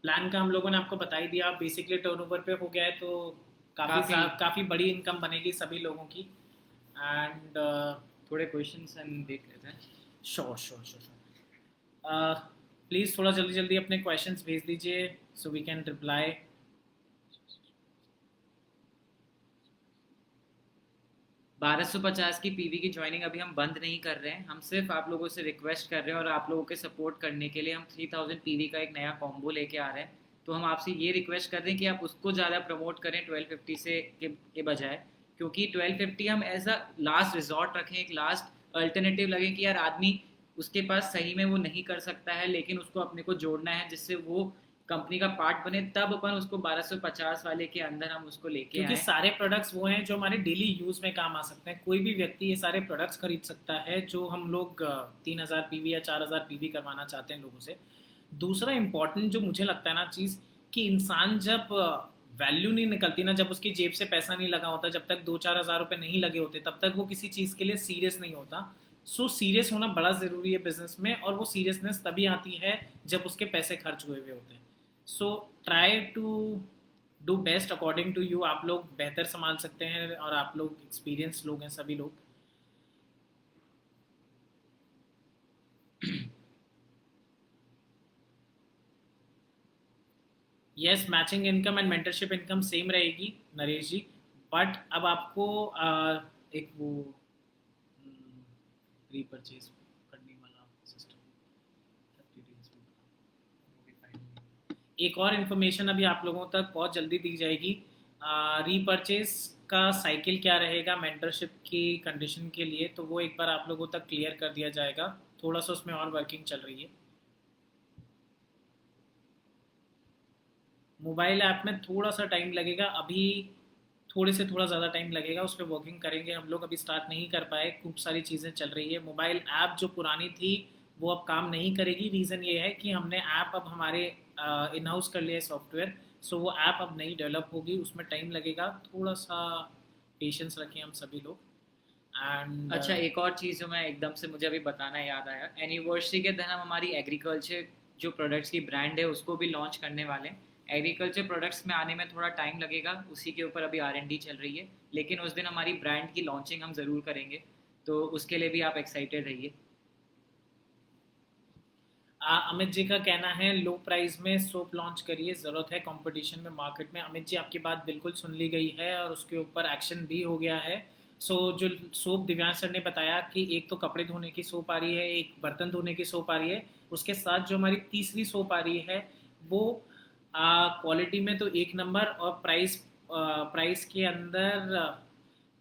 प्लान का हम लोगों ने आपको बता ही दिया, बेसिकली टर्नओवर पे हो गया है, तो काफ़ी बड़ी इनकम बनेगी सभी लोगों की। एंड थोड़े क्वेश्चंस हम देख लेते हैं। Sure sure sure. प्लीज़ थोड़ा जल्दी जल्दी अपने क्वेश्चंस भेज दीजिए सो वी कैन रिप्लाई। 1250 की पीवी की ज्वाइनिंग अभी हम बंद नहीं कर रहे हैं, हम सिर्फ आप लोगों से रिक्वेस्ट कर रहे हैं और आप लोगों के सपोर्ट करने के लिए हम 3000 पीवी का एक नया कॉम्बो लेके आ रहे हैं। तो हम आपसे ये रिक्वेस्ट कर रहे हैं कि आप उसको ज़्यादा प्रमोट करें 1250 से के बजाय, क्योंकि 1250 हम एज अ लास्ट रिजॉर्ट रखें, एक लास्ट अल्टरनेटिव लगे कि यार आदमी उसके पास सही में वो नहीं कर सकता है, लेकिन उसको अपने को जोड़ना है जिससे वो कंपनी का पार्ट बने, तब अपन उसको 1250 वाले के अंदर हम उसको लेके क्योंकि आए। सारे प्रोडक्ट्स वो हैं जो हमारे डेली यूज़ में काम आ सकते हैं। कोई भी व्यक्ति ये सारे प्रोडक्ट्स खरीद सकता है जो हम लोग 3000 पीवी या 4000 पीवी करवाना चाहते हैं लोगों से। दूसरा इम्पॉर्टेंट जो मुझे लगता है ना चीज़, कि इंसान जब वैल्यू नहीं निकलती ना, जब उसकी जेब से पैसा नहीं लगा होता, जब तक 2-4 हज़ार रुपये नहीं लगे होते, तब तक वो किसी चीज़ के लिए सीरियस नहीं होता। सो सीरियस होना बड़ा ज़रूरी है बिजनेस में, और वो सीरियसनेस तभी आती है जब उसके पैसे खर्च हुए हुए होते हैं। So try to do best according to you. आप लोग बेहतर संभाल सकते हैं और आप लोग एक्सपीरियंस लोग हैं सभी लोग। Yes, matching income and mentorship income same रहेगी नरेश जी। बट अब आपको एक वो रीपरचेज करने वाला सिस्टम, एक और इन्फॉर्मेशन अभी आप लोगों तक बहुत जल्दी दी जाएगी। रीपरचेज का साइकिल क्या रहेगा मेंटरशिप की कंडीशन के लिए, तो वो एक बार आप लोगों तक क्लियर कर दिया जाएगा। थोड़ा सा उसमें और वर्किंग चल रही है। मोबाइल ऐप में थोड़ा सा टाइम लगेगा अभी, थोड़े से थोड़ा ज़्यादा टाइम लगेगा। उस पर वर्किंग करेंगे हम लोग, अभी स्टार्ट नहीं कर पाए, खूब सारी चीज़ें चल रही है। मोबाइल ऐप जो पुरानी थी वो अब काम नहीं करेगी। रीज़न ये है कि हमने ऐप अब हमारे इन हाउस कर लिया है सॉफ्टवेयर। सो वो ऐप अब नहीं डेवलप होगी, उसमें टाइम लगेगा। थोड़ा सा पेशेंस रखें हम सभी लोग। एंड अच्छा, एक और चीज़ जो मैं एकदम से मुझे अभी बताना याद आया, एनिवर्सरी के दिन हम हमारी एग्रीकल्चर जो प्रोडक्ट्स की ब्रांड है उसको भी लॉन्च करने वाले हैं। एग्रीकल्चर प्रोडक्ट्स में आने में थोड़ा टाइम लगेगा, उसी के ऊपर अभी R&D चल रही है, लेकिन उस दिन हमारी ब्रांड की लॉन्चिंग हम ज़रूर करेंगे, तो उसके लिए भी आप एक्साइटेड रहिए। अमित जी का कहना है लो प्राइस में सोप लॉन्च करिए, ज़रूरत है कंपटीशन में मार्केट में। अमित जी आपकी बात बिल्कुल सुन ली गई है और उसके ऊपर एक्शन भी हो गया है। सो जो सोप दिव्यांश सर ने बताया कि एक तो कपड़े धोने की सोप आ रही है, एक बर्तन धोने की सोप आ रही है, उसके साथ जो हमारी तीसरी सोप आ रही है वो क्वालिटी में तो एक नंबर, और प्राइस के अंदर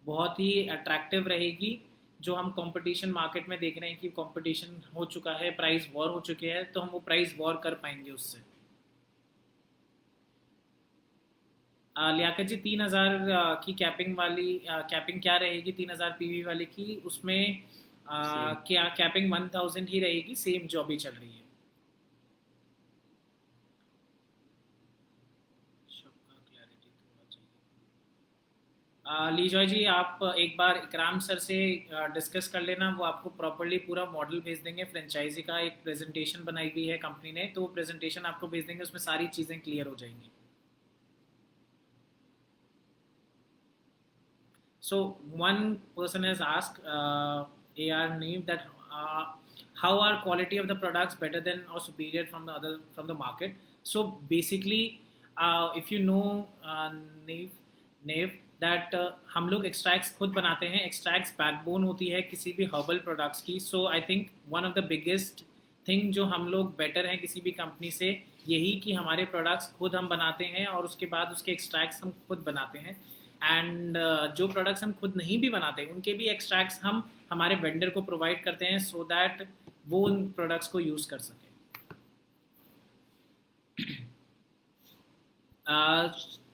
बहुत ही अट्रैक्टिव रहेगी। जो हम कंपटीशन मार्केट में देख रहे हैं कि कंपटीशन हो चुका है, प्राइस वॉर हो चुके हैं, तो हम वो प्राइस वॉर कर पाएंगे उससे। लियाकत जी 3000 की कैपिंग वाली, कैपिंग क्या रहेगी 3000 पीवी वाले की, उसमें सेम। क्या कैपिंग 1000 ही रहेगी, सेम जो अभी चल रही है। सबका क्लैरिटी थोड़ा चाहिए। लीजॉय जी आप एक बार इकराम सर से डिस्कस कर लेना, वो आपको प्रॉपरली पूरा मॉडल भेज देंगे। फ्रेंचाइजी का एक प्रेजेंटेशन बनाई हुई है कंपनी ने, तो वो प्रेजेंटेशन आपको भेज देंगे, उसमें सारी चीज़ें क्लियर हो जाएंगी। So one person has asked AR Neve that how are quality of the products better than or superior from the market. So basically, if you know Neve Neve that हम लोग एक्सट्रैक्ट्स खुद बनाते हैं। Extracts backbone होती है किसी भी herbal products की। So I think one of the biggest thing जो हम लोग बेटर हैं किसी भी कंपनी से, यही कि हमारे प्रोडक्ट्स खुद हम बनाते हैं और उसके बाद उसके एक्सट्रैक्ट्स हम खुद बनाते हैं। एंड जो प्रोडक्ट्स हम खुद नहीं भी बनाते उनके भी एक्सट्रैक्ट्स हम हमारे वेंडर को प्रोवाइड करते हैं, सो दैट वो उन प्रोडक्ट्स को यूज़ कर सके।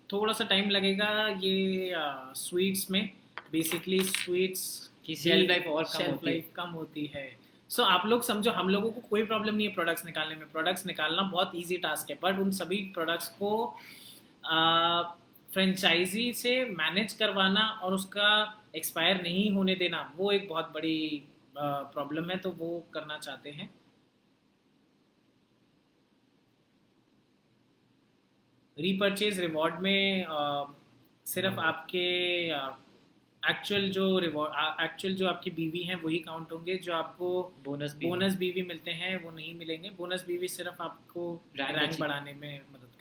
थोड़ा सा टाइम लगेगा ये स्वीट्स में। बेसिकली स्वीट्स की भी शेल्फ लाइफ और कम शेल्फ होती है। लाइफ कम होती है। सो आप लोग समझो, हम लोगों को कोई प्रॉब्लम नहीं है प्रोडक्ट्स निकालने में। प्रोडक्ट्स निकालना बहुत इजी टास्क है, बट उन सभी प्रोडक्ट्स को फ्रेंचाइजी से मैनेज करवाना और उसका एक्सपायर नहीं होने देना, वो एक बहुत बड़ी प्रॉब्लम है, तो वो करना चाहते हैं। रीपरचेज रिवॉर्ड में सिर्फ आपके एक्चुअल जो आपकी बीवी हैं वही काउंट होंगे। जो आपको बोनस भी बोनस बीवी मिलते हैं वो नहीं मिलेंगे। बोनस बीवी सिर्फ आपको रैंक रैंक अच्छी। बढ़ाने में मदद करेंगे।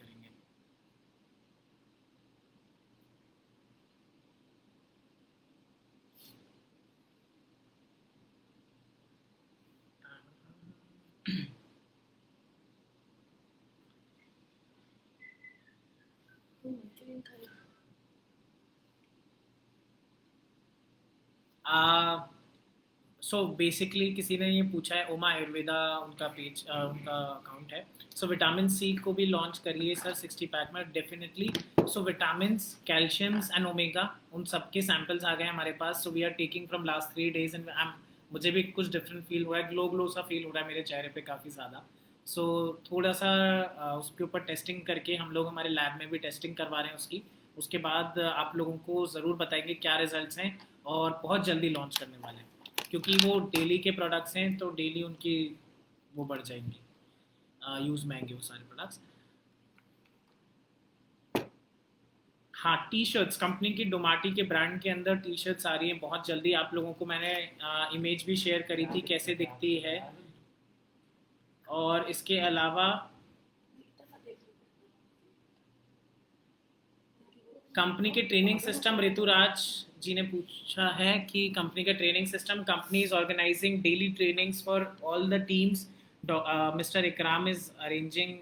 सो बेसिकली किसी ने ये पूछा है, ओमा आयुर्वेदा उनका पेज, उनका अकाउंट है। सो विटामिन सी को भी लॉन्च करिए सर 60 पैक में definitely. So vitamin, calciums and omega, उन सबके सैम्पल्स आ गए हमारे पास। So we are taking from last 3 days and मुझे भी कुछ डिफरेंट फील हुआ है, ग्लो ग्लो सा फील हो रहा है मेरे चेहरे पे काफ़ी ज़्यादा। सो थोड़ा सा उसके ऊपर टेस्टिंग करके हम लोग हमारे लैब में भी टेस्टिंग करवा रहे हैं उसकी। उसके बाद आप लोगों को ज़रूर बताएंगे क्या रिजल्ट्स हैं, और बहुत जल्दी लॉन्च करने वाले हैं, क्योंकि वो डेली के प्रोडक्ट्स हैं तो डेली उनकी वो बढ़ जाएंगी, यूज़ महंगे वो सारे प्रोडक्ट्स। हाँ, टी शर्ट्स कंपनी की डोमाटी के ब्रांड के अंदर टी शर्ट्स आ रही हैं बहुत जल्दी। आप लोगों को मैंने इमेज भी शेयर करी थी कैसे दिखती है। और इसके अलावा कंपनी के ट्रेनिंग सिस्टम, ऋतुराज जी ने पूछा है कि कंपनी का training system, company is organising daily trainings for all the teams. Mister Ikram is arranging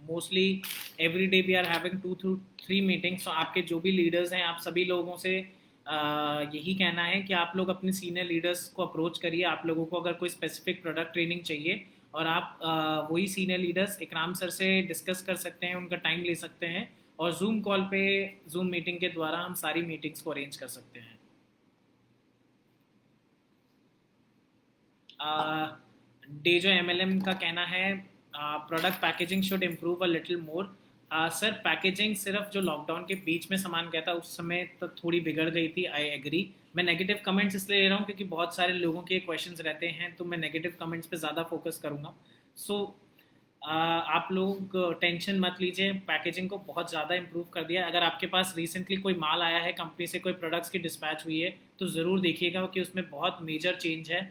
mostly every day we are having 2 to 3 meetings. तो आपके जो भी लीडर्स हैं, आप सभी लोगों से यही कहना है कि आप लोग अपने सीनियर लीडर्स को अप्रोच करिए। आप लोगों को अगर कोई स्पेसिफिक प्रोडक्ट ट्रेनिंग चाहिए, और आप वही सीनियर लीडर्स इकराम सर से डिस्कस कर सकते हैं, उनका टाइम ले सकते हैं, और जूम कॉल पे, जूम मीटिंग के द्वारा हम सारी मीटिंग्स को अरेंज कर सकते हैं। डेजो एमएलएम का कहना है product packaging should improve a little more. Sir packaging सिर्फ जो लॉकडाउन के बीच में सामान गया था उस समय तो थोड़ी बिगड़ गई थी, आई एग्री। मैं नेगेटिव कमेंट्स इसलिए ले रहा हूँ क्योंकि बहुत सारे लोगों के क्वेश्चंस रहते हैं, तो मैं नेगेटिव कमेंट्स पे ज़्यादा फोकस करूँगा। सो आप लोग टेंशन मत लीजिए, पैकेजिंग को बहुत ज़्यादा इम्प्रूव कर दिया है। अगर आपके पास रिसेंटली कोई माल आया है, कंपनी से कोई प्रोडक्ट्स की डिस्पैच हुई है, तो ज़रूर देखिएगा कि उसमें बहुत मेजर चेंज है।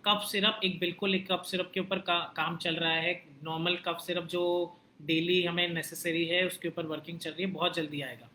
कफ सिरप, एक बिल्कुल एक कफ सिरप के ऊपर काम चल रहा है। नॉर्मल कफ सिरप जो डेली हमें नेसेसरी है उसके ऊपर वर्किंग चल रही है, बहुत जल्दी आएगा।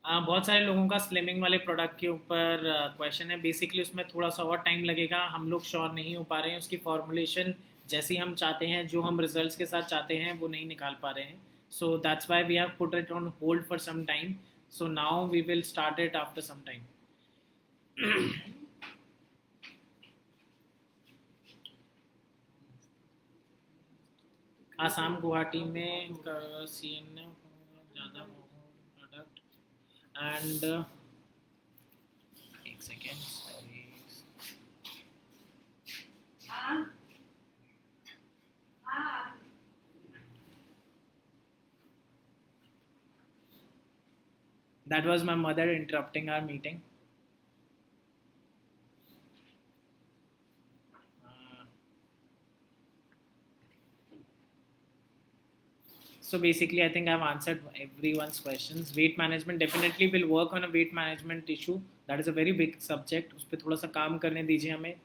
बहुत सारे लोगों का स्लिमिंग वाले प्रोडक्ट के ऊपर क्वेश्चन है। बेसिकली उसमें थोड़ा सा और टाइम लगेगा, हम लोग श्योर नहीं हो पा रहे हैं उसकी फॉर्मुलेशन जैसी हम चाहते हैं, जो हम रिजल्ट्स के साथ चाहते हैं वो नहीं निकाल पा रहे हैं। So that's why we have put it on hold for some time. So now we will start it after some time. Assam Guwahati में सी एन ज़्यादा प्रोडक्ट एंड एक second. That was my mother interrupting our meeting. So basically, I think I've answered everyone's questions. Weight management definitely will work on a weight management issue. That is a very big subject. उस पर थोड़ा सा काम करने दीजिए हमें।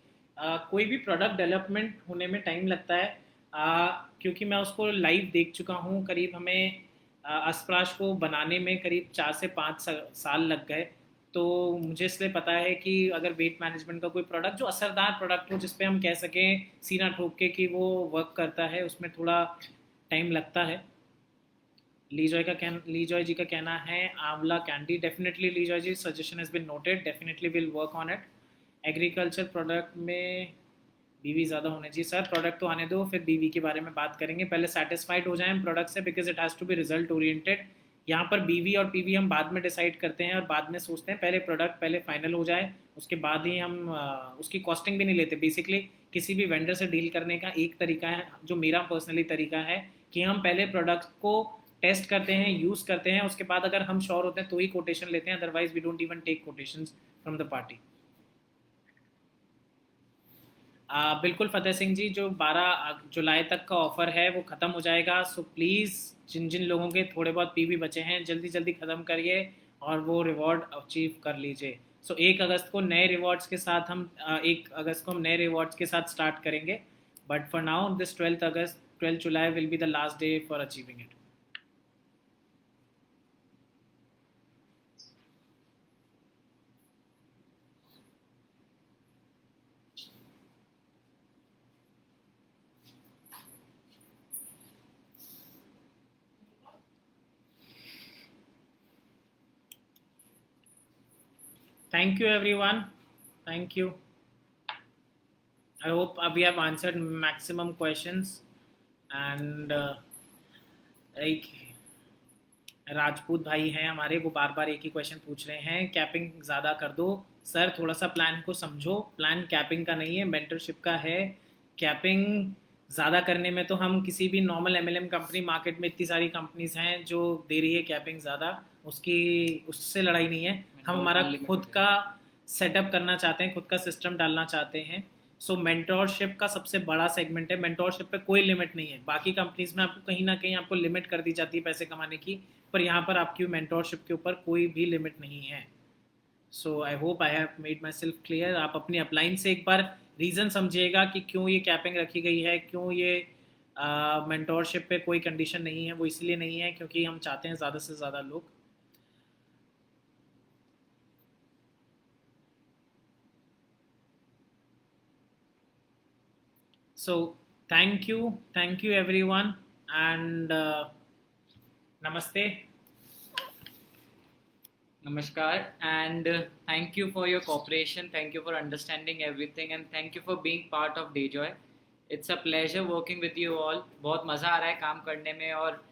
कोई भी प्रोडक्ट डेवलपमेंट होने में टाइम लगता है, क्योंकि मैं उसको लाइव देख चुका हूँ। करीब हमें अस्प्राश को बनाने में करीब 4 से 5 साल लग गए। तो मुझे इसलिए पता है कि अगर वेट मैनेजमेंट का कोई प्रोडक्ट जो असरदार प्रोडक्ट हो, जिसपे हम कह सकें सीना ठोक के कि वो वर्क करता है, उसमें थोड़ा टाइम लगता है। लीजॉय जी का कहना है आंवला कैंडी, डेफिनेटली लीजॉय जी, suggestion has been noted, definitely will work on it. Agriculture product में बीवी ज़्यादा होने चाहिए। सर प्रोडक्ट तो आने दो, फिर बीवी के बारे में बात करेंगे। पहले सेटिस्फाइड हो जाएं प्रोडक्ट से, because it has to be result oriented. यहाँ पर बीवी और पीवी हम बाद में डिसाइड करते हैं और बाद में सोचते हैं, पहले प्रोडक्ट पहले फाइनल हो जाए, उसके बाद ही हम उसकी कॉस्टिंग भी नहीं लेते। बेसिकली किसी भी वेंडर से डील करने का एक तरीका है, जो मेरा पर्सनली तरीका है, कि हम पहले प्रोडक्ट को टेस्ट करते हैं, यूज़ करते हैं, उसके बाद अगर हम श्योर होते हैं तो ही कोटेशन लेते हैं, otherwise we don't even take quotation from the party. बिल्कुल फतेह सिंह जी, जो 12 जुलाई तक का ऑफ़र है वो ख़त्म हो जाएगा। सो प्लीज़ जिन जिन लोगों के थोड़े बहुत पीवी बचे हैं, जल्दी जल्दी ख़त्म करिए और वो रिवॉर्ड अचीव कर लीजिए। सो 1 अगस्त को नए रिवॉर्ड्स के साथ हम 1 अगस्त को हम नए रिवॉर्ड्स के साथ स्टार्ट करेंगे। But for now this 12th August, 12 July will be the last day for achieving it. Thank you everyone. Thank you. I hope we have answered maximum questions. And एक राजपूत भाई हैं हमारे, वो बार बार एक ही क्वेश्चन पूछ रहे हैं, कैपिंग ज़्यादा कर दो सर, थोड़ा सा प्लान को समझो। प्लान कैपिंग का नहीं है, मेंटरशिप का है। कैपिंग ज़्यादा करने में तो हम किसी भी नॉर्मल एमएलएम कंपनी, मार्केट में इतनी सारी कंपनीज हैं जो दे रही है कैपिंग ज़्यादा, उसकी उससे लड़ाई नहीं है। हम हमारा खुद का सेटअप करना चाहते हैं, खुद का सिस्टम डालना चाहते हैं। सो मेंटोरशिप का सबसे बड़ा सेगमेंट है। मेंटोरशिप पे कोई लिमिट नहीं है। बाकी कंपनीज में आपको कहीं ना कहीं आपको लिमिट कर दी जाती है पैसे कमाने की, पर यहाँ पर आपकी मेंटोरशिप के ऊपर कोई भी लिमिट नहीं है। So I hope I have made myself clear. आप अपनी अपलाइन से एक बार रीज़न समझिएगा कि क्यों ये कैपिंग रखी गई है, क्यों ये मेंटोरशिप पे कोई कंडीशन नहीं है। वो इसलिए नहीं है क्योंकि हम चाहते हैं ज़्यादा से ज़्यादा लोग। So thank you everyone, and namaste. Namaskar, and thank you for your cooperation, thank you for understanding everything, and thank you for being part of Dayjoy. It's a pleasure working with you all. बहुत मज़ा आ रहा है काम करने में, और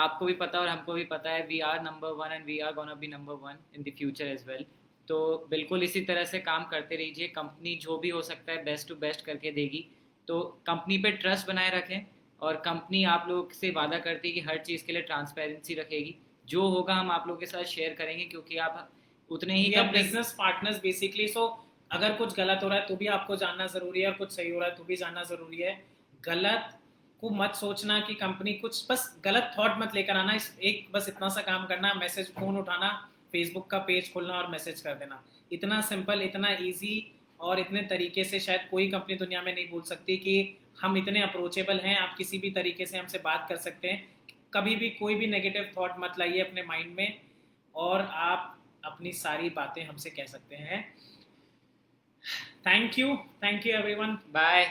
आपको भी पता है और हमको भी पता है, we are number one and we are gonna be number one in the future as well. तो बिल्कुल इसी तरह से काम करते रहिए। कंपनी जो भी हो सकता है बेस्ट टू बेस्ट करके देगी, तो कंपनी पे ट्रस्ट बनाए रखें, और कंपनी आप लोग से वादा करती है कि हर चीज़ के लिए ट्रांसपेरेंसी रखेगी। जो होगा हम आप लोगों के साथ शेयर करेंगे, क्योंकि आप उतने ही बिजनेस पार्टनर्स बेसिकली। सो अगर कुछ गलत हो रहा है तो भी आपको जानना ज़रूरी है, और कुछ सही हो रहा है तो भी जानना ज़रूरी है। गलत को मत सोचना कि कंपनी कुछ, बस गलत थॉट मत लेकर आना। एक बस इतना सा काम करना, मैसेज, फ़ोन उठाना, फेसबुक का पेज खोलना और मैसेज कर देना। इतना सिंपल, इतना ईजी, और इतने तरीके से शायद कोई कंपनी दुनिया में नहीं बोल सकती कि हम इतने अप्रोचेबल हैं। आप किसी भी तरीके से हमसे बात कर सकते हैं। कभी भी कोई भी नेगेटिव थॉट मत लाइए अपने माइंड में, और आप अपनी सारी बातें हमसे कह सकते हैं। Thank you everyone, bye.